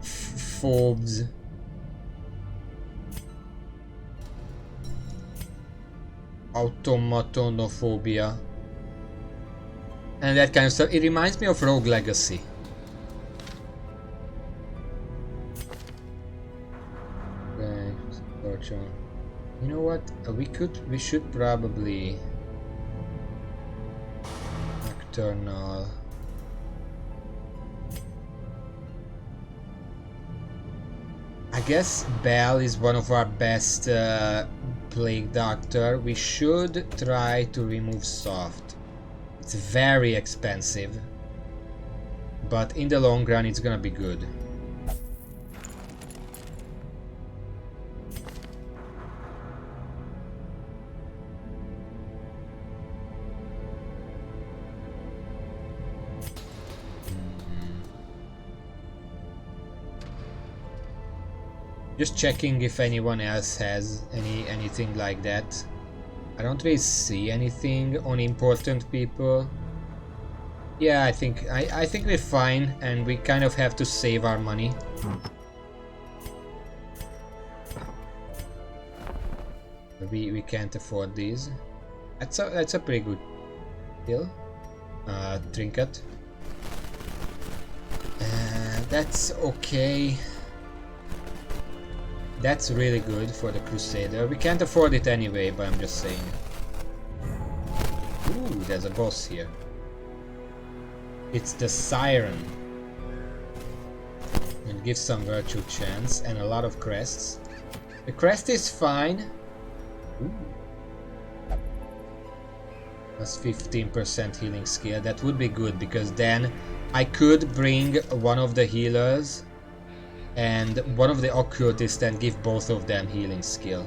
Phobes. Automatonophobia and that kind of stuff. It reminds me of Rogue Legacy. Okay, you know what? We should probably Nocturnal. I guess Bell is one of our best Plague Doctor. We should try to remove Soft. It's very expensive, but in the long run it's gonna be good. Just checking if anyone else has anything like that. I don't really see anything on important people. Yeah, I think we're fine, and we kind of have to save our money. We can't afford these. That's a pretty good deal. Trinket. That's okay. That's really good for the Crusader. We can't afford it anyway, but I'm just saying. Ooh, there's a boss here. It's the Siren. It gives some virtue chance and a lot of crests. The crest is fine. Ooh. Plus 15% healing skill. That would be good because then I could bring one of the healers and one of the occultists and give both of them healing skill.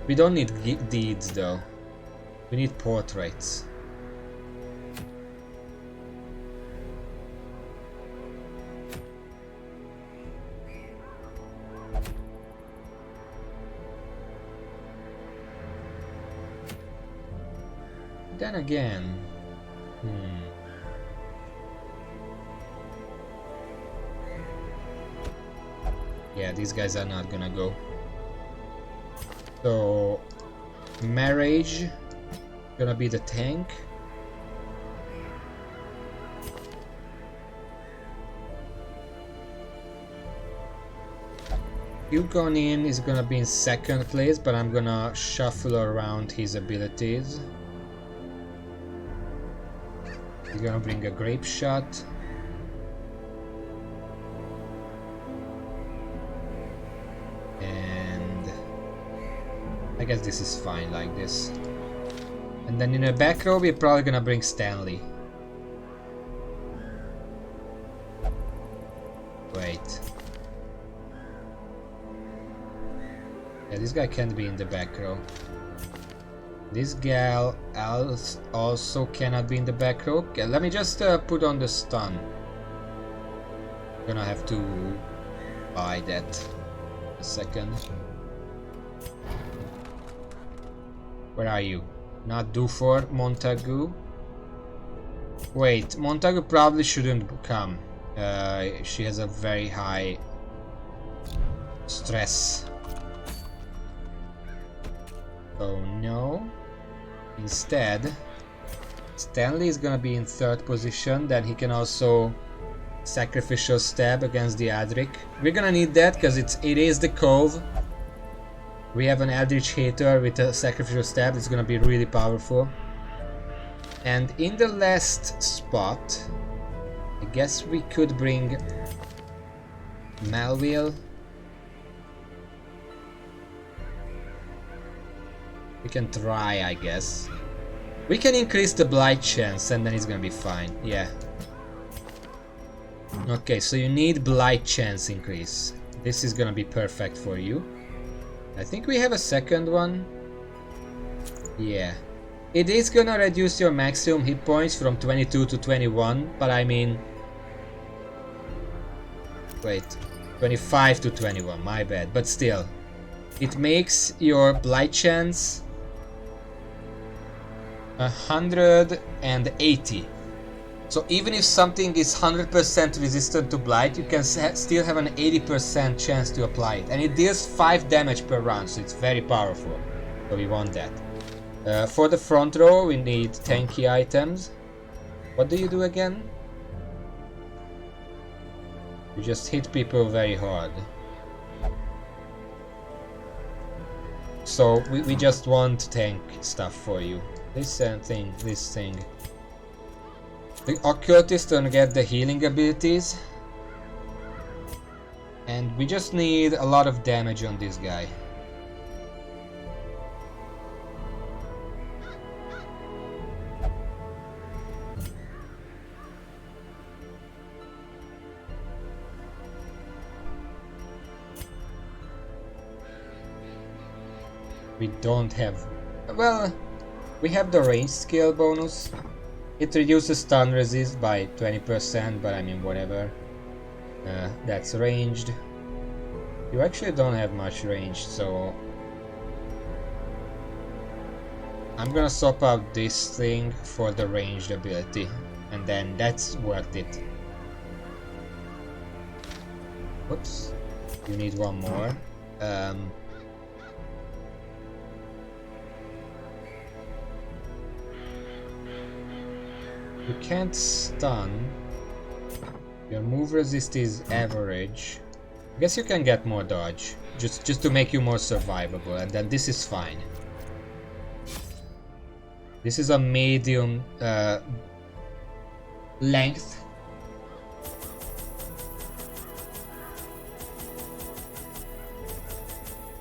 We don't need deeds though. We need portraits. Then again, yeah, these guys are not gonna go. So, marriage gonna be the tank. Yugonin is gonna be in second place, but I'm gonna shuffle around his abilities. He's gonna bring a grape shot. And I guess this is fine like this. And then in the back row we're probably gonna bring Stanley. Wait. Yeah, this guy can't be in the back row. This gal also cannot be in the back row. Okay, let me just put on the stun. Gonna have to buy that. A second. Where are you? Not due for Montagu. Wait, Montagu probably shouldn't come. She has a very high stress. Oh no. Instead, Stanley is gonna be in third position. Then he can also sacrificial stab against the Adric. We're gonna need that because it is the Cove. We have an Eldritch Hater with a sacrificial stab. It's gonna be really powerful. And in the last spot, I guess we could bring Melville. We can try, I guess. We can increase the blight chance and then it's gonna be fine. Yeah. Okay, so you need blight chance increase. This is gonna be perfect for you. I think we have a second one. Yeah. It is gonna reduce your maximum hit points from 22 to 21, but I mean... Wait. 25 to 21, my bad. But still. It makes your blight chance 180. So even if something is 100% resistant to blight, you can still have an 80% chance to apply it. And it deals 5 damage per round, so it's very powerful. So we want that. For the front row, we need tanky items. What do you do again? You just hit people very hard. So we just want tank stuff for you. This thing, this thing. The occultist gonna get the healing abilities. And we just need a lot of damage on this guy. We don't have... Well, we have the range skill bonus. It reduces stun resist by 20%, but I mean whatever. That's ranged. You actually don't have much range, so... I'm gonna swap out this thing for the ranged ability, and then that's worth it. Whoops. You need one more. You can't stun. Your move resist is average. I guess you can get more dodge, just to make you more survivable, and then this is fine. This is a medium length.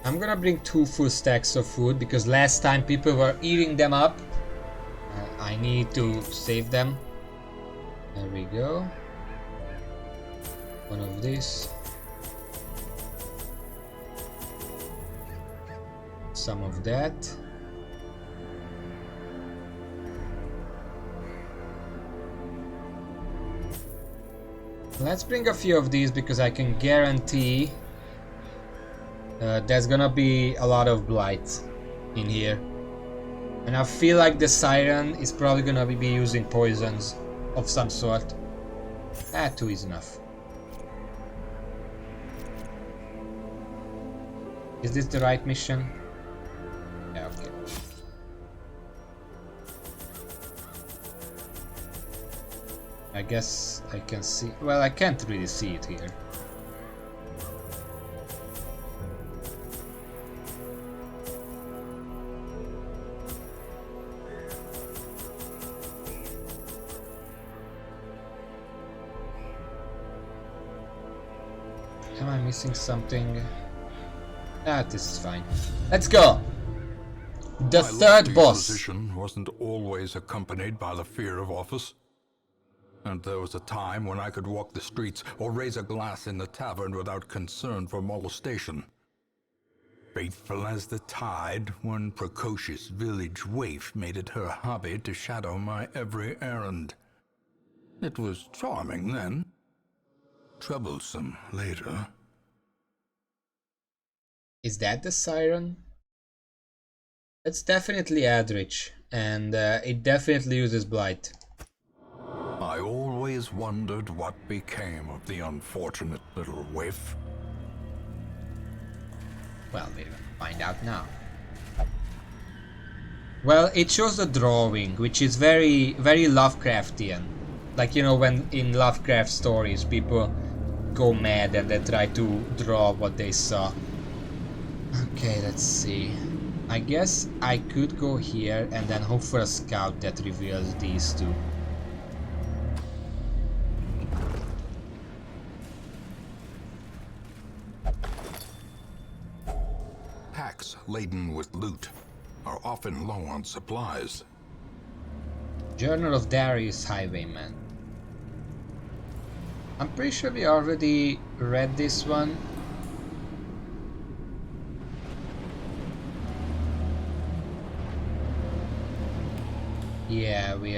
I'm gonna bring 2 full stacks of food because last time people were eating them up. I need to save them. There we go. One of these. Some of that. Let's bring a few of these because I can guarantee there's gonna be a lot of blight in here. And I feel like the siren is probably gonna be using poisons of some sort. 2 is enough. Is this the right mission? Yeah, okay. I guess I can see... Well, I can't really see it here. Am I missing something? This is fine. Let's go! The third boss! My position wasn't always accompanied by the fear of office. And there was a time when I could walk the streets or raise a glass in the tavern without concern for molestation. Faithful as the tide, one precocious village waif made it her hobby to shadow my every errand. It was charming then, troublesome later. Is that the siren? It's definitely Adrich, and it definitely uses blight. I always wondered what became of the unfortunate little waif. Well, we're gonna find out now. Well, it shows the drawing, which is very, very Lovecraftian. Like, you know, when in Lovecraft stories people go mad and they try to draw what they saw. Okay, let's see. I guess I could go here and then hope for a scout that reveals these two. Packs laden with loot are often low on supplies. Journal of Darius Highwayman. I'm pretty sure we already read this one. Yeah, we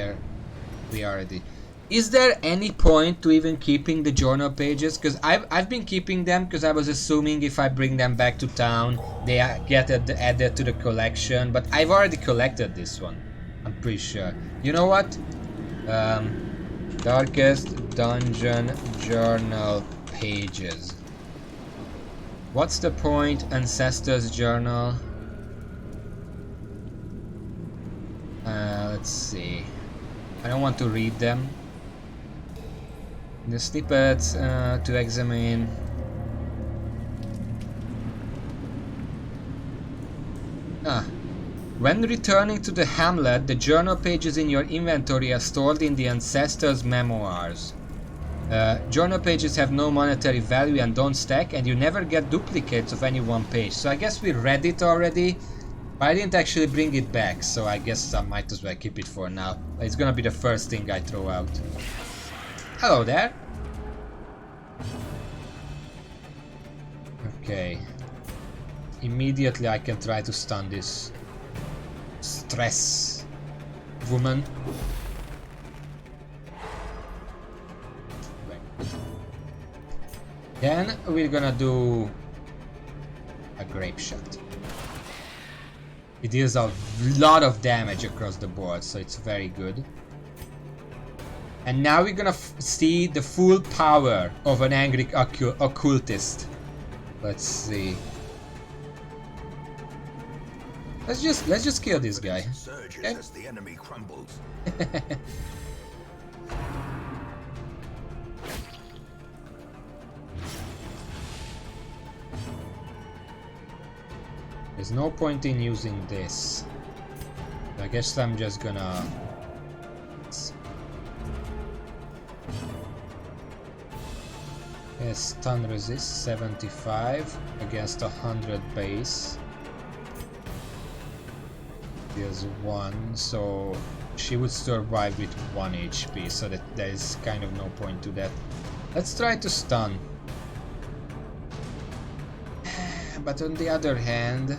already. Is there any point to even keeping the journal pages? Because I've been keeping them because I was assuming if I bring them back to town, they get added to the collection. But I've already collected this one. I'm pretty sure. You know what? Darkest Dungeon Journal pages. What's the point? Ancestors Journal. Let's see. I don't want to read them. The snippets to examine. When returning to the hamlet, the journal pages in your inventory are stored in the ancestors' memoirs. Journal pages have no monetary value and don't stack, and you never get duplicates of any one page. So I guess we read it already, but I didn't actually bring it back, so I guess I might as well keep it for now. It's gonna be the first thing I throw out. Hello there! Okay. Immediately I can try to stun this stress woman. Then we're gonna do a grape shot. It deals a lot of damage across the board, so it's very good. And now we're gonna see the full power of an angry occultist. Let's see. Let's just kill this guy. Okay? As the enemy crumbles. There's no point in using this. I guess I'm just gonna... Yes, stun resist 75 against 100 base. Deals 1, so she would survive with 1 HP, so that there is kind of no point to that. Let's try to stun. But on the other hand...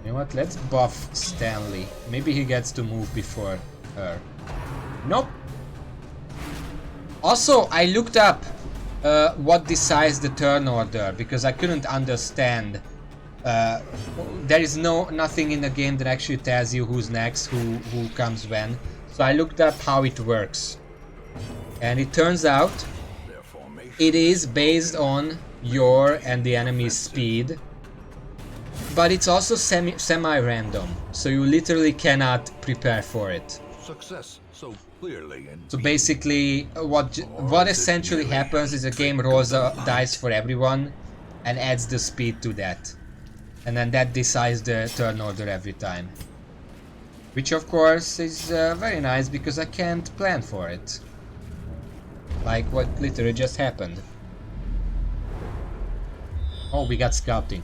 You know what, let's buff Stanley. Maybe he gets to move before her. Nope! Also, I looked up what decides the turn order, because I couldn't understand. There is nothing in the game that actually tells you who's next, who comes when. So I looked up how it works. And it turns out it is based on your and the enemy's speed. But it's also semi-random, so you literally cannot prepare for it. Success so clearly. So basically, what essentially happens is the game rolls a dice for everyone and adds the speed to that, and then that decides the turn order every time. Which of course is very nice because I can't plan for it, like what literally just happened. Oh, we got scouting.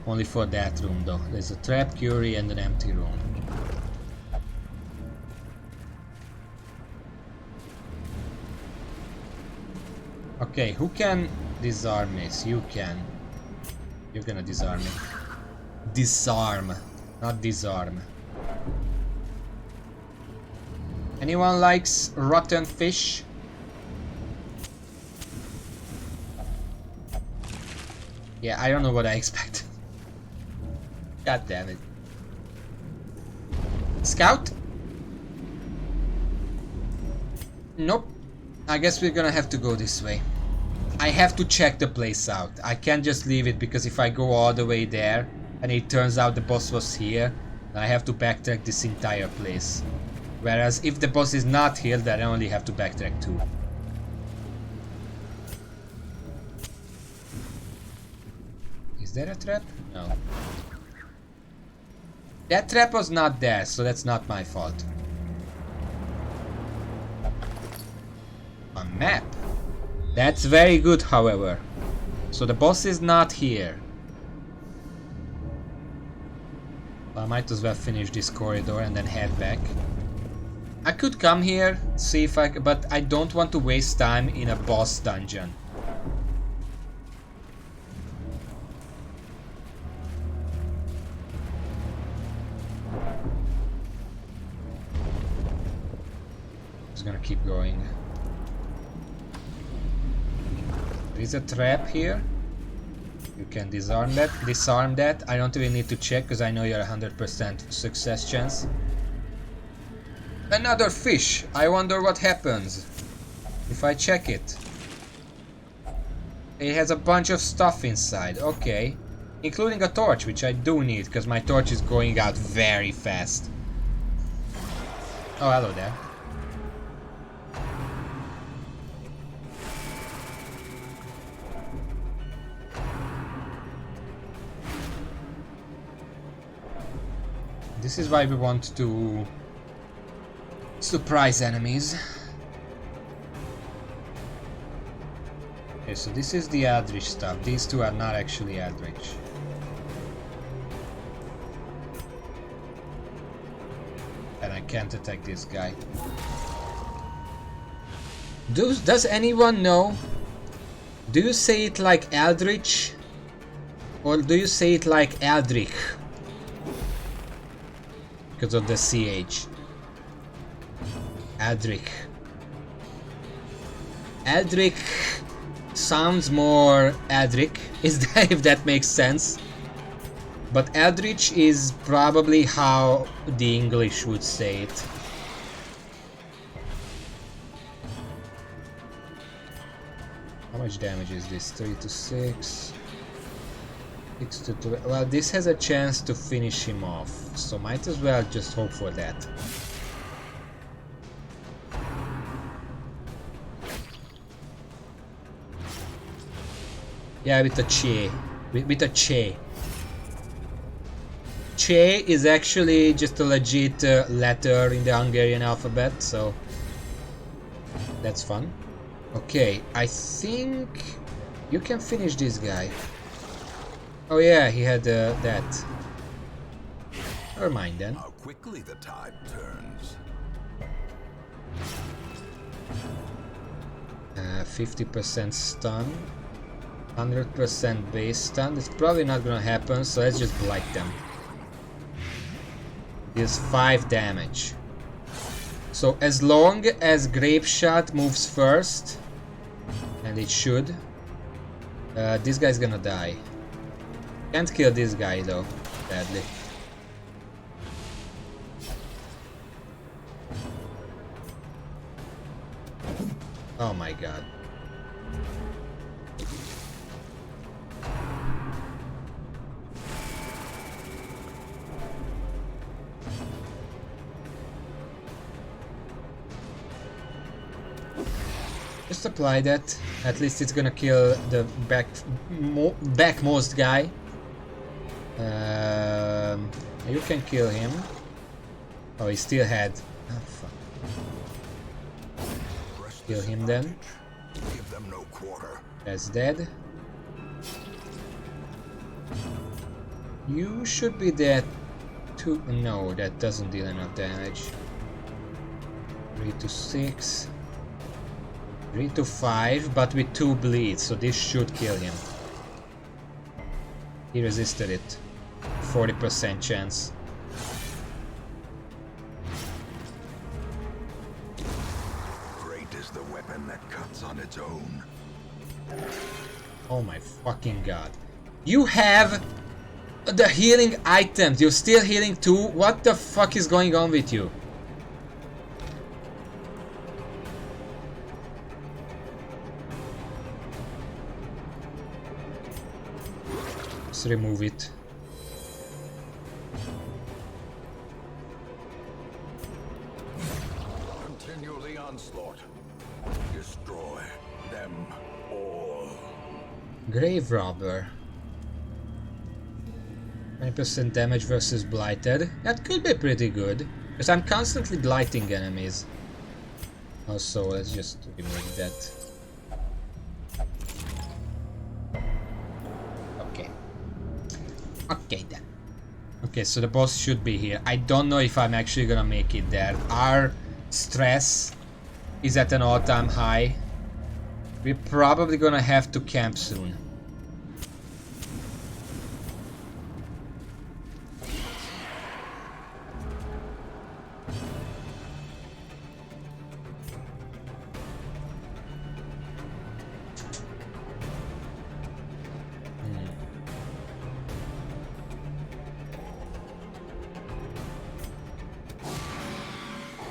Only for that room though. There's a trap, curie, and an empty room. Okay, who can disarm this? You can. You're gonna disarm me. Disarm, not disarm. Anyone likes rotten fish? Yeah, I don't know what I expect. God damn it. Scout? Nope. I guess we're gonna have to go this way. I have to check the place out. I can't just leave it, because if I go all the way there and it turns out the boss was here, I have to backtrack this entire place. Whereas if the boss is not here, then I only have to backtrack too. Is there a trap? No. That trap was not there, so that's not my fault. A map. That's very good, however. So the boss is not here. I might as well finish this corridor and then head back. I could come here, see if but I don't want to waste time in a boss dungeon. Just gonna keep going. There is a trap here. You can disarm that. I don't even need to check because I know you're 100% success chance. Another fish. I wonder what happens if I check it. It has a bunch of stuff inside. Okay. Including a torch, which I do need because my torch is going out very fast. Oh, hello there. This is why we want to surprise enemies. Okay, so this is the Eldritch stuff. These two are not actually Eldritch. And I can't attack this guy. Does anyone know? Do you say it like Eldritch? Or do you say it like Eldritch? Because of the CH. Eldritch. Eldrick sounds more Eldrick, if that makes sense. But Eldritch is probably how the English would say it. How much damage is this? 3 to 6. 6 to 2. Well, this has a chance to finish him off, so might as well just hope for that. Yeah, with a che. With a che. Che is actually just a legit letter in the Hungarian alphabet, so that's fun. Okay, I think you can finish this guy. Oh yeah, he had that. Never mind then. How quickly the tide turns. 50% stun, 100% base stun. It's probably not gonna happen, so let's just blight them. Deals 5 damage. So as long as Grape Shot moves first, and it should, this guy's gonna die. Can't kill this guy though, badly. Oh my god. Just apply that. At least it's gonna kill the backmost guy. You can kill him. Oh, he still had. Oh fuck. Kill him then. Give them no quarter. That's dead. You should be dead too. No, that doesn't deal enough damage. 3 to 6. 3 to 5, but with 2 bleeds, so this should kill him. He resisted it. 40% chance. Great is the weapon that cuts on its own. Oh my fucking god. You have the healing items. You're still healing too? What the fuck is going on with you? Just remove it. Continue the onslaught. Destroy them all. Grave Robber. 20% damage versus Blighted. That could be pretty good. Because I'm constantly blighting enemies. Also, let's just remove that. Okay. Okay then. Okay, so the boss should be here. I don't know if I'm actually gonna make it there. Our stress is at an all-time high. We're probably gonna have to camp soon.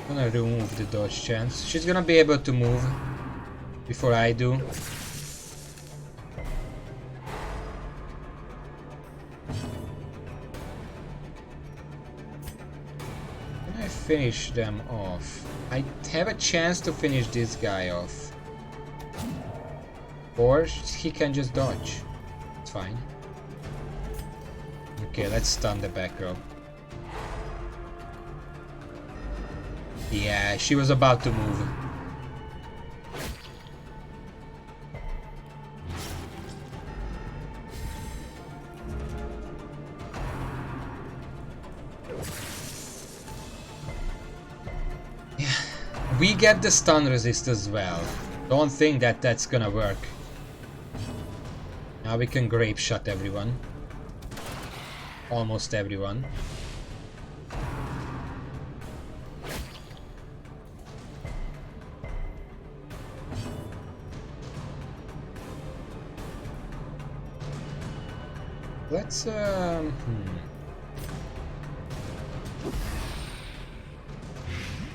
I'm gonna remove the dodge chance. She's gonna be able to move before I do. Can I finish them off? I have a chance to finish this guy off. Or he can just dodge. It's fine. Okay, let's stun the back row. Yeah, she was about to move. Yeah, we get the stun resist as well. Don't think that that's gonna work. Now we can grape shot everyone. Almost everyone. Let's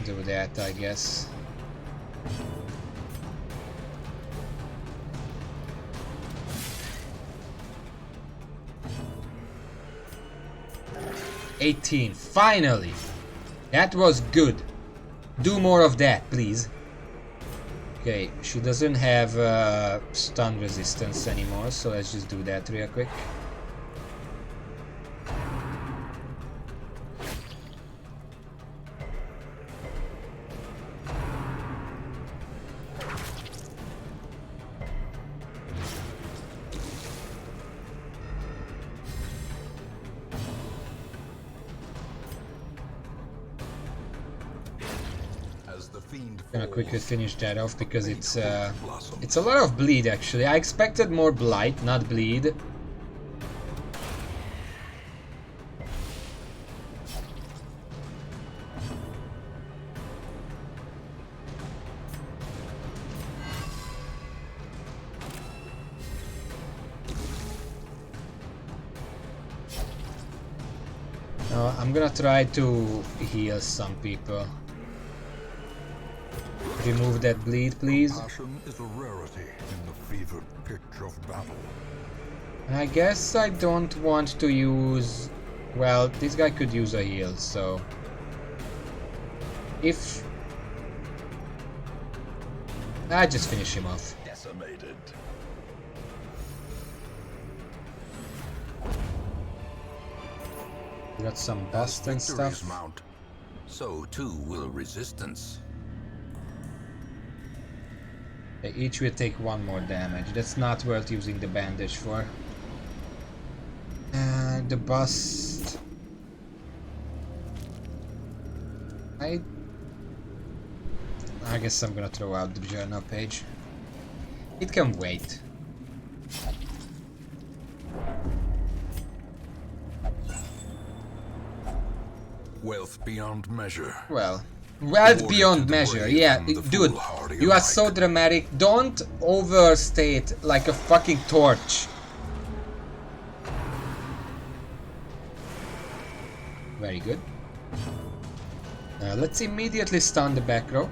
do that, I guess. $18, finally! That was good. Do more of that, please. Okay, she doesn't have stun resistance anymore, so let's just do that real quick. Gonna quickly finish that off because it's a lot of bleed actually. I expected more blight, not bleed. I'm gonna try to heal some people. Remove that bleed, please. Passion is a rarity in the fevered pitch of battle. And I guess I don't want to use... Well, this guy could use a heal, so... If... I just finish him off. Decimated. We got some bust and stuff. Mount, so too will resistance. They each will take 1 more damage. That's not worth using the bandage for. And the bust... I guess I'm gonna throw out the journal page. It can wait. Wealth beyond measure. Well, wealth beyond measure, yeah, dude, you are so dramatic. Don't overstate like a fucking torch. Very good. Let's immediately stun the back row.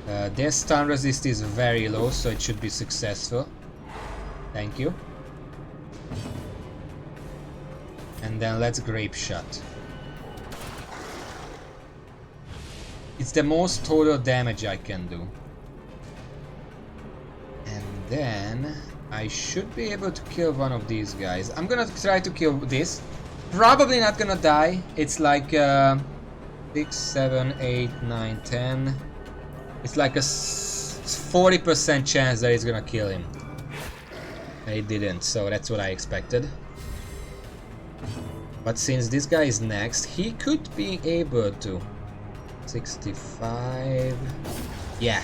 Their stun resist is very low, so it should be successful. Thank you. And then let's grape shot. It's the most total damage I can do. And then I should be able to kill one of these guys. I'm gonna try to kill this. Probably not gonna die. It's like 6, 7, 8, 9, 10. It's like a 40% chance that it's gonna kill him. It didn't, so that's what I expected. But since this guy is next, he could be able to. 65. Yeah.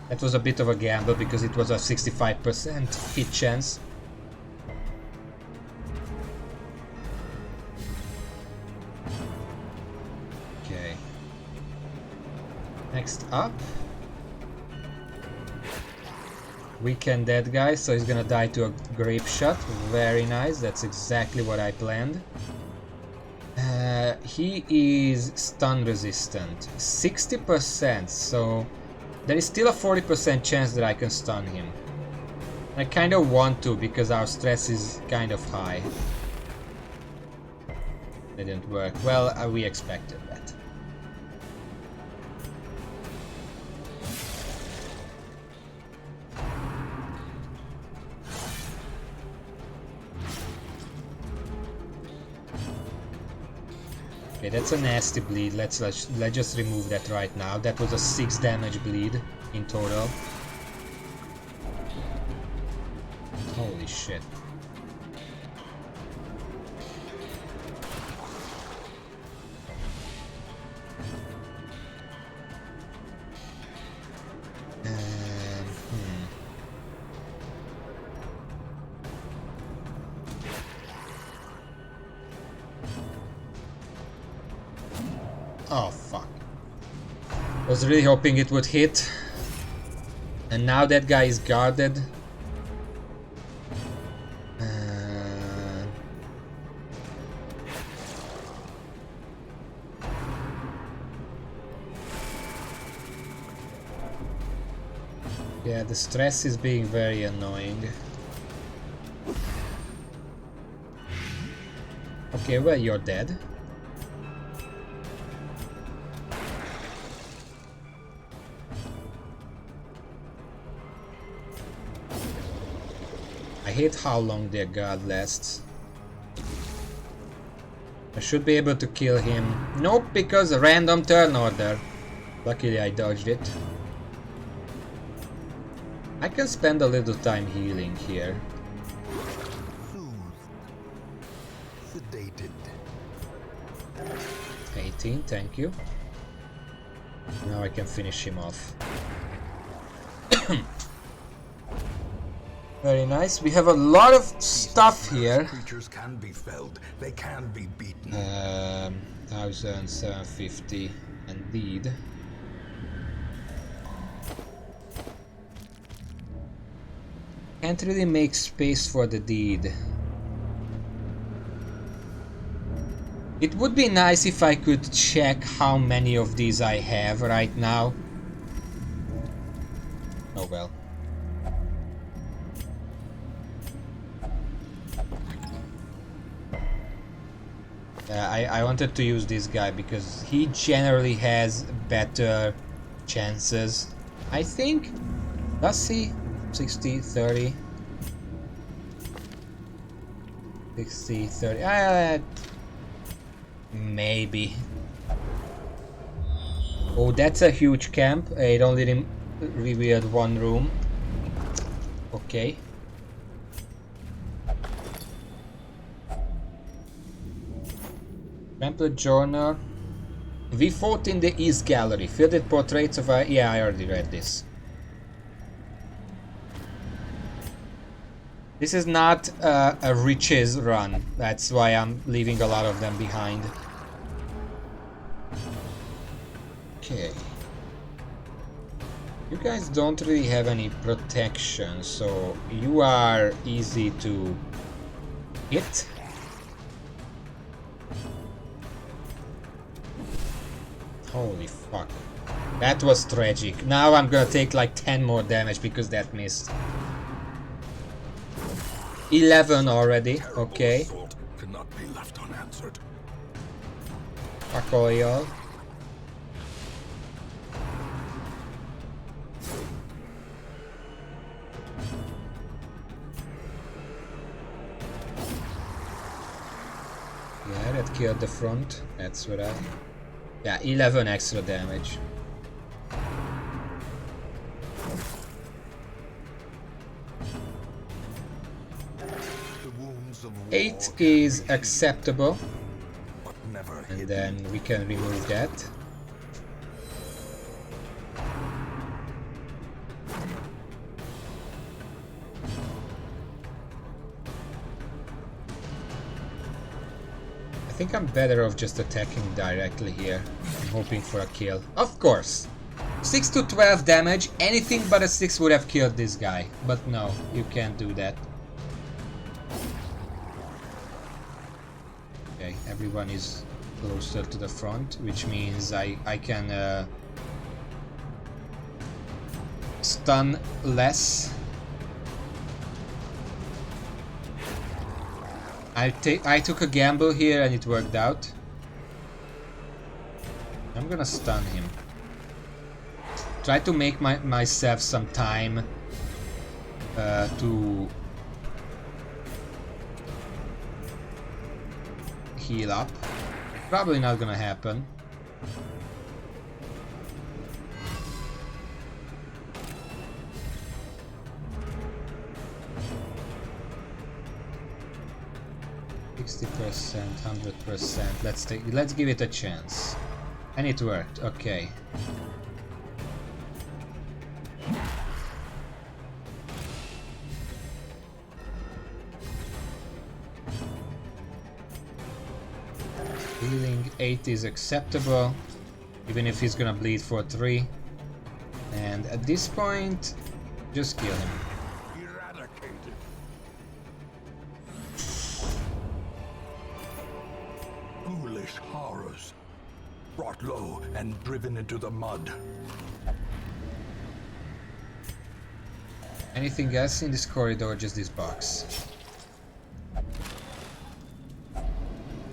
That was a bit of a gamble because it was a 65% hit chance. Okay. Next up. Weaken that guy, so he's gonna die to a grape shot. Very nice, that's exactly what I planned. He is stun resistant, 60%, so there is still a 40% chance that I can stun him. I kind of want to because our stress is kind of high. It didn't work. Well, we expected that. Okay, that's a nasty bleed. Let's just remove that right now. That was a 6 damage bleed in total. Holy shit. Oh fuck. Was really hoping it would hit. And now that guy is guarded. Yeah, the stress is being very annoying. Okay, well, you're dead. I hate how long their guard lasts. I should be able to kill him. Nope, because a random turn order. Luckily I dodged it. I can spend a little time healing here. Sedated. 18, thank you. Now I can finish him off. Very nice. We have a lot of stuff here. Creatures can be felled. They can be beaten. 1750 indeed. Can't really make space for the deed. It would be nice if I could check how many of these I have right now. Oh well. I wanted to use this guy because he generally has better chances. I think. Let's see. 60, 30. 60, 30. Maybe. Oh, that's a huge camp. It only revealed one room. Okay. Pamphlet Journal. We fought in the East Gallery. Filled portraits of our... Yeah, I already read this. This is not a riches run. That's why I'm leaving a lot of them behind. Okay. You guys don't really have any protection, so you are easy to hit. Holy fuck. That was tragic. Now I'm gonna take like 10 more damage because that missed. 11 already, okay. Cannot be left unanswered. Fuck all y'all. Yeah, that killed the front. That's what I... Yeah, 11 extra damage. Eight is acceptable, and then we can remove that. I think I'm better off just attacking directly here. I'm hoping for a kill. Of course! 6 to 12 damage, anything but a 6 would have killed this guy. But no, you can't do that. Okay, everyone is closer to the front, which means I can stun less. I took a gamble here and it worked out. I'm gonna stun him. Try to make myself some time to heal up. Probably not gonna happen. %, 100%. Let's give it a chance. And it worked. Okay. Healing 8 is acceptable, even if he's gonna bleed for 3. And at this point, just kill him. Eradicated. Foolish horrors. Brought low and driven into the mud. Anything else in this corridor? Just this box.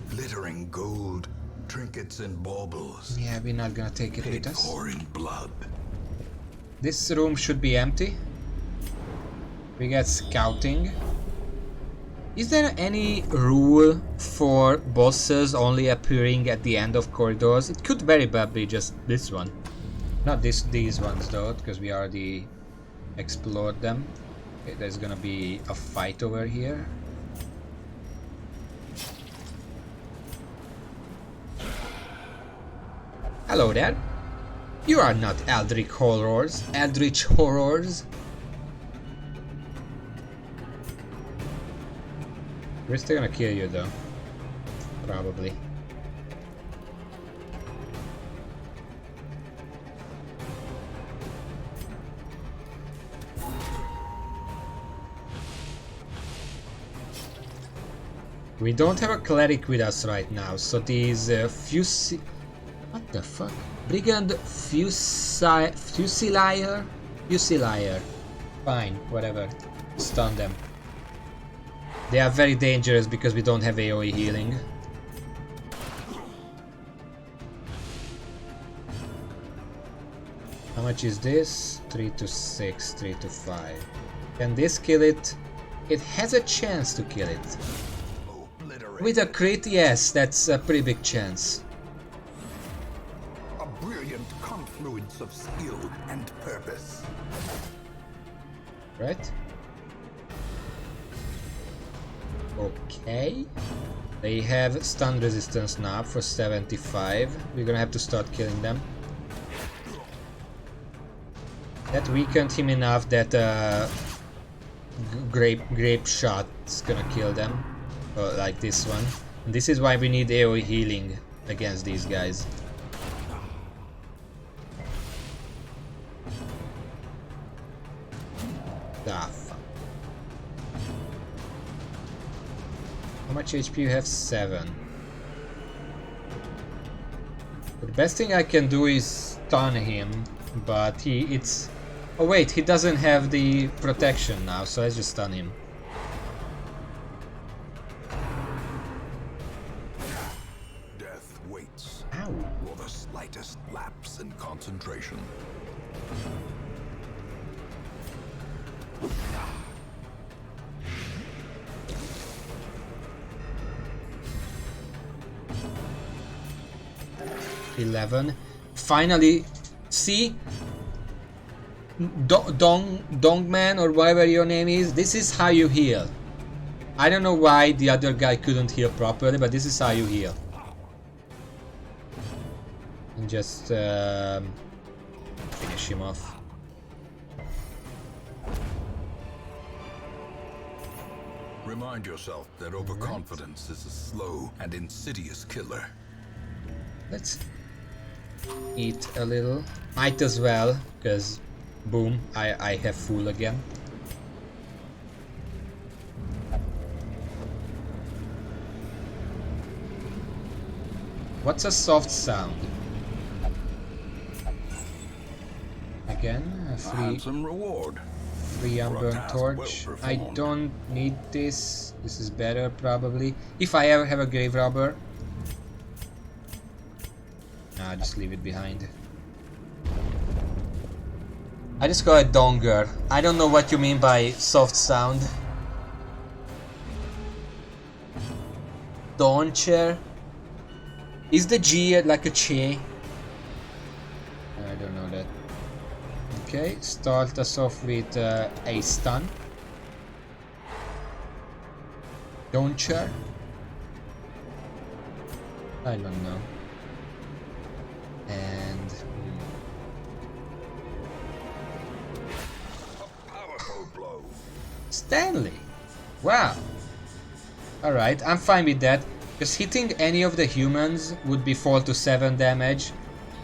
Glittering gold, trinkets and baubles. Yeah, we're not gonna take it Paid with us. for in blood. This room should be empty. We got scouting. Is there any rule for bosses only appearing at the end of corridors? It could very well be just this one. Not these ones though, because we already explored them. Okay, there's gonna be a fight over here. Hello there. You are not Eldritch Horrors. Eldritch Horrors. We're still gonna kill you though. Probably. We don't have a cleric with us right now, so these what the fuck? Brigand Fusilier? Fusilier. Fine, whatever. Stun them. They are very dangerous because we don't have AoE healing. How much is this? 3 to 6, 3 to 5. Can this kill it? It has a chance to kill it. With a crit, yes, that's a pretty big chance. A brilliant confluence of skill and purpose. Right? Okay. They have stun resistance now for 75. We're gonna have to start killing them. That weakened him enough that grape shot is gonna kill them. Like this one. And this is why we need AoE healing against these guys. Ah, fuck. How much HP you have? 7. The best thing I can do is stun him, but it's... Oh wait, he doesn't have the protection now, so let's just stun him. Death waits. Ow. For the slightest lapse in concentration. $11. Finally, see? Dongman or whatever your name is, this is how you heal. I don't know why the other guy couldn't heal properly, but this is how you heal. And just finish him off. Remind yourself that overconfidence is a slow and insidious killer. Let's eat a little. Might as well, because boom, I have full again. What's a soft sound? Again, a Handsome reward. free unburned torch. I don't need this. This is better probably. If I ever have a grave robber. Nah, just leave it behind. I just got a donger. I don't know what you mean by soft sound. Doncher? Is the G like a che? I don't know that. Okay, start us off with a stun. Doncher? I don't know. And Powerful blow. Stanley! Wow! Alright, I'm fine with that. Because hitting any of the humans would be 4 to 7 damage.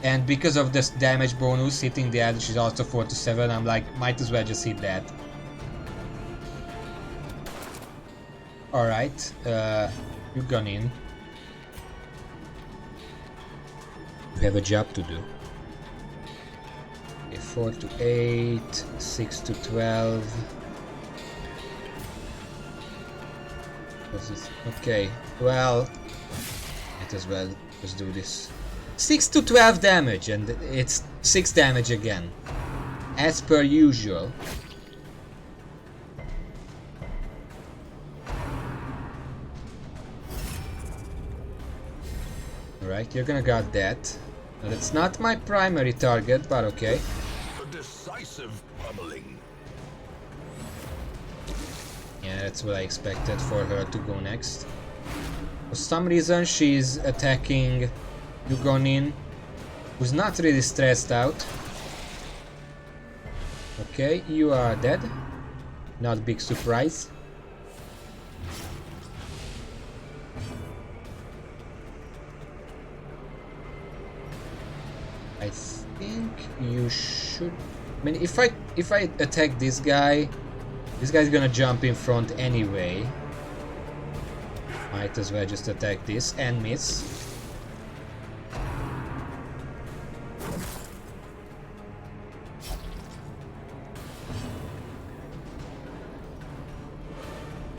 And because of this damage bonus, hitting the Eldritch is also 4 to 7. I'm like, might as well just hit that. Alright, you've gone in. You have a job to do. If 4 to 8, 6 to 12. What's this? Okay, well, might as well just do this. 6 to 12 damage, and it's 6 damage again, as per usual. Alright, you're gonna got that. Well, it's not my primary target, but okay. A decisive pummeling. Yeah, that's what I expected for her to go next. For some reason, she's attacking Yugonin, who's not really stressed out. Okay, you are dead. Not big surprise. I think you should. I mean, if I attack this guy's gonna jump in front anyway. Might as well just attack this and miss.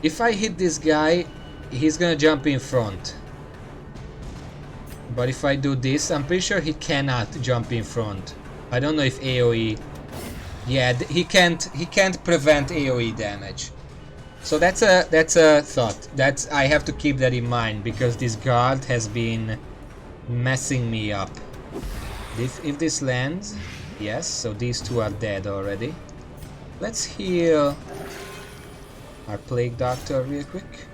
If I hit this guy, he's gonna jump in front. But if I do this, I'm pretty sure he cannot jump in front. I don't know if AoE. Yeah, he can't prevent AoE damage. So that's a thought. I have to keep that in mind because this guard has been messing me up. If this lands, yes. So these two are dead already. Let's heal our plague doctor real quick.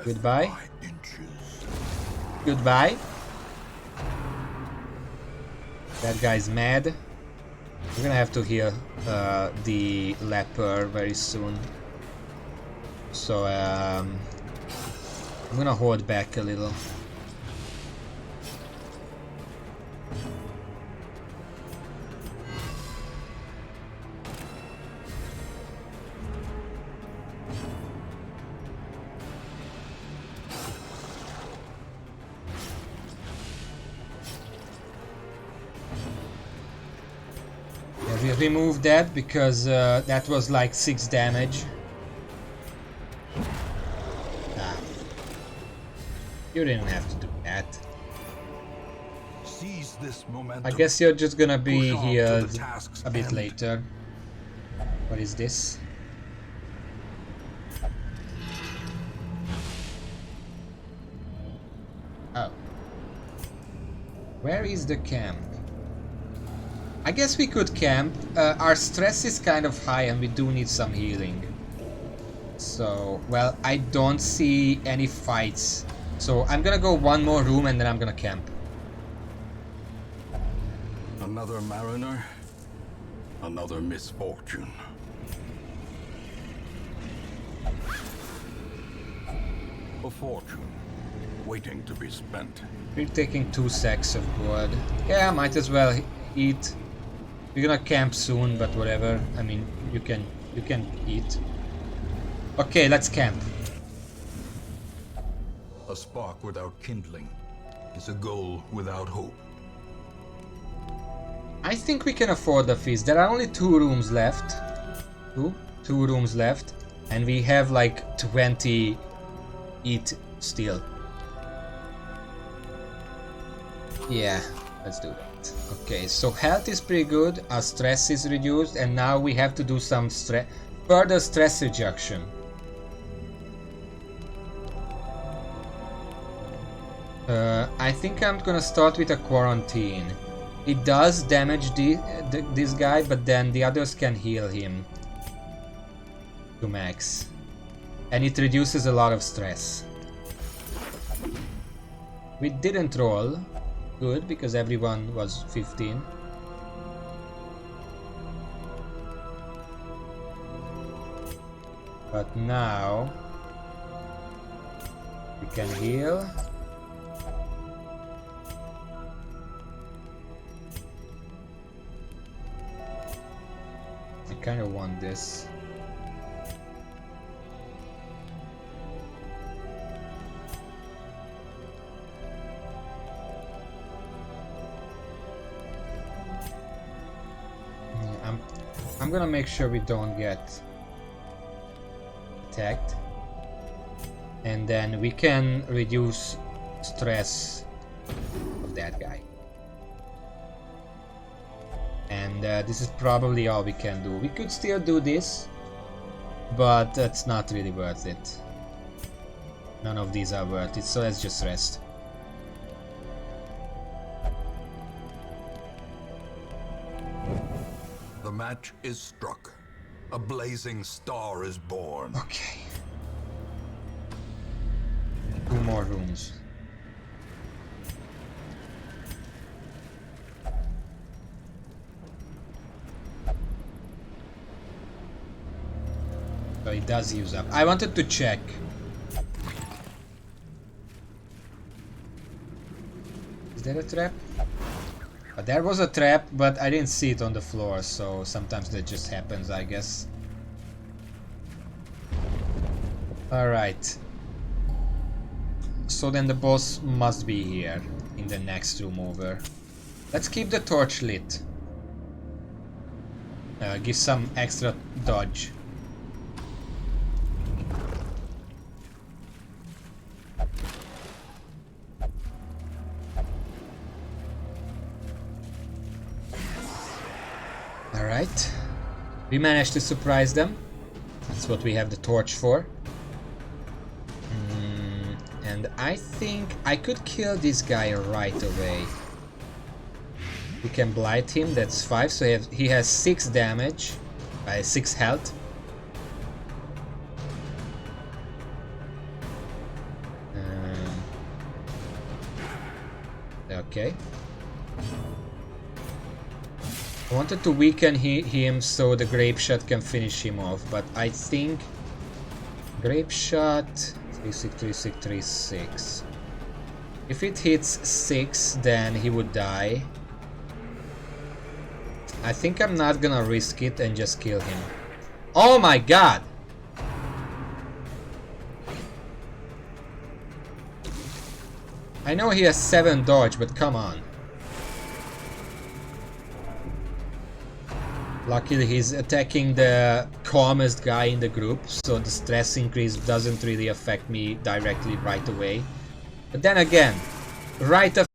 Goodbye. Goodbye. That guy's mad. We're gonna have to heal the leper very soon. So I'm gonna hold back a little. We removed that because that was like 6 damage. Ah. You didn't have to do that. Seize this momentum. I guess you're just gonna be here a bit later. What is this? Oh. Where is the camp? I guess we could camp. Our stress is kind of high and we do need some healing. So, well, I don't see any fights. So I'm gonna go one more room and then I'm gonna camp. Another mariner, another misfortune. A fortune waiting to be spent. We're taking 2 sacks of wood. Yeah, might as well eat. We're gonna camp soon, but whatever. I mean, you can eat. Okay, let's camp. A spark without kindling is a goal without hope. I think we can afford the feast. There are only 2 rooms left. Two rooms left, and we have like 20 eat still. Yeah, let's do that. Okay, so health is pretty good, our stress is reduced, and now we have to do some further stress reduction. I think I'm gonna start with a quarantine. It does damage this guy, but then the others can heal him to max. And it reduces a lot of stress. We didn't roll. Good, because everyone was 15. But now we can heal. I kind of want this. I'm gonna make sure we don't get attacked. And then we can reduce stress of that guy. And this is probably all we can do. We could still do this, but that's not really worth it. None of these are worth it, so let's just rest. The match is struck. A blazing star is born. Okay. 2 more rooms. So it does use up. I wanted to check. Is there a trap? There was a trap, but I didn't see it on the floor, so sometimes that just happens, I guess. Alright. So then the boss must be here, in the next room over. Let's keep the torch lit. Give some extra dodge. Alright, we managed to surprise them. That's what we have the torch for. And I think I could kill this guy right away. We can blight him, that's 5, so he has 6 damage, 6 health. Okay. I wanted to weaken him so the grape shot can finish him off, but I think grape shot 363636. If it hits 6, then he would die. I think I'm not gonna risk it and just kill him. Oh my god! I know he has 7 dodge, but come on. Luckily he's attacking the calmest guy in the group, so the stress increase doesn't really affect me directly right away. But then again, right after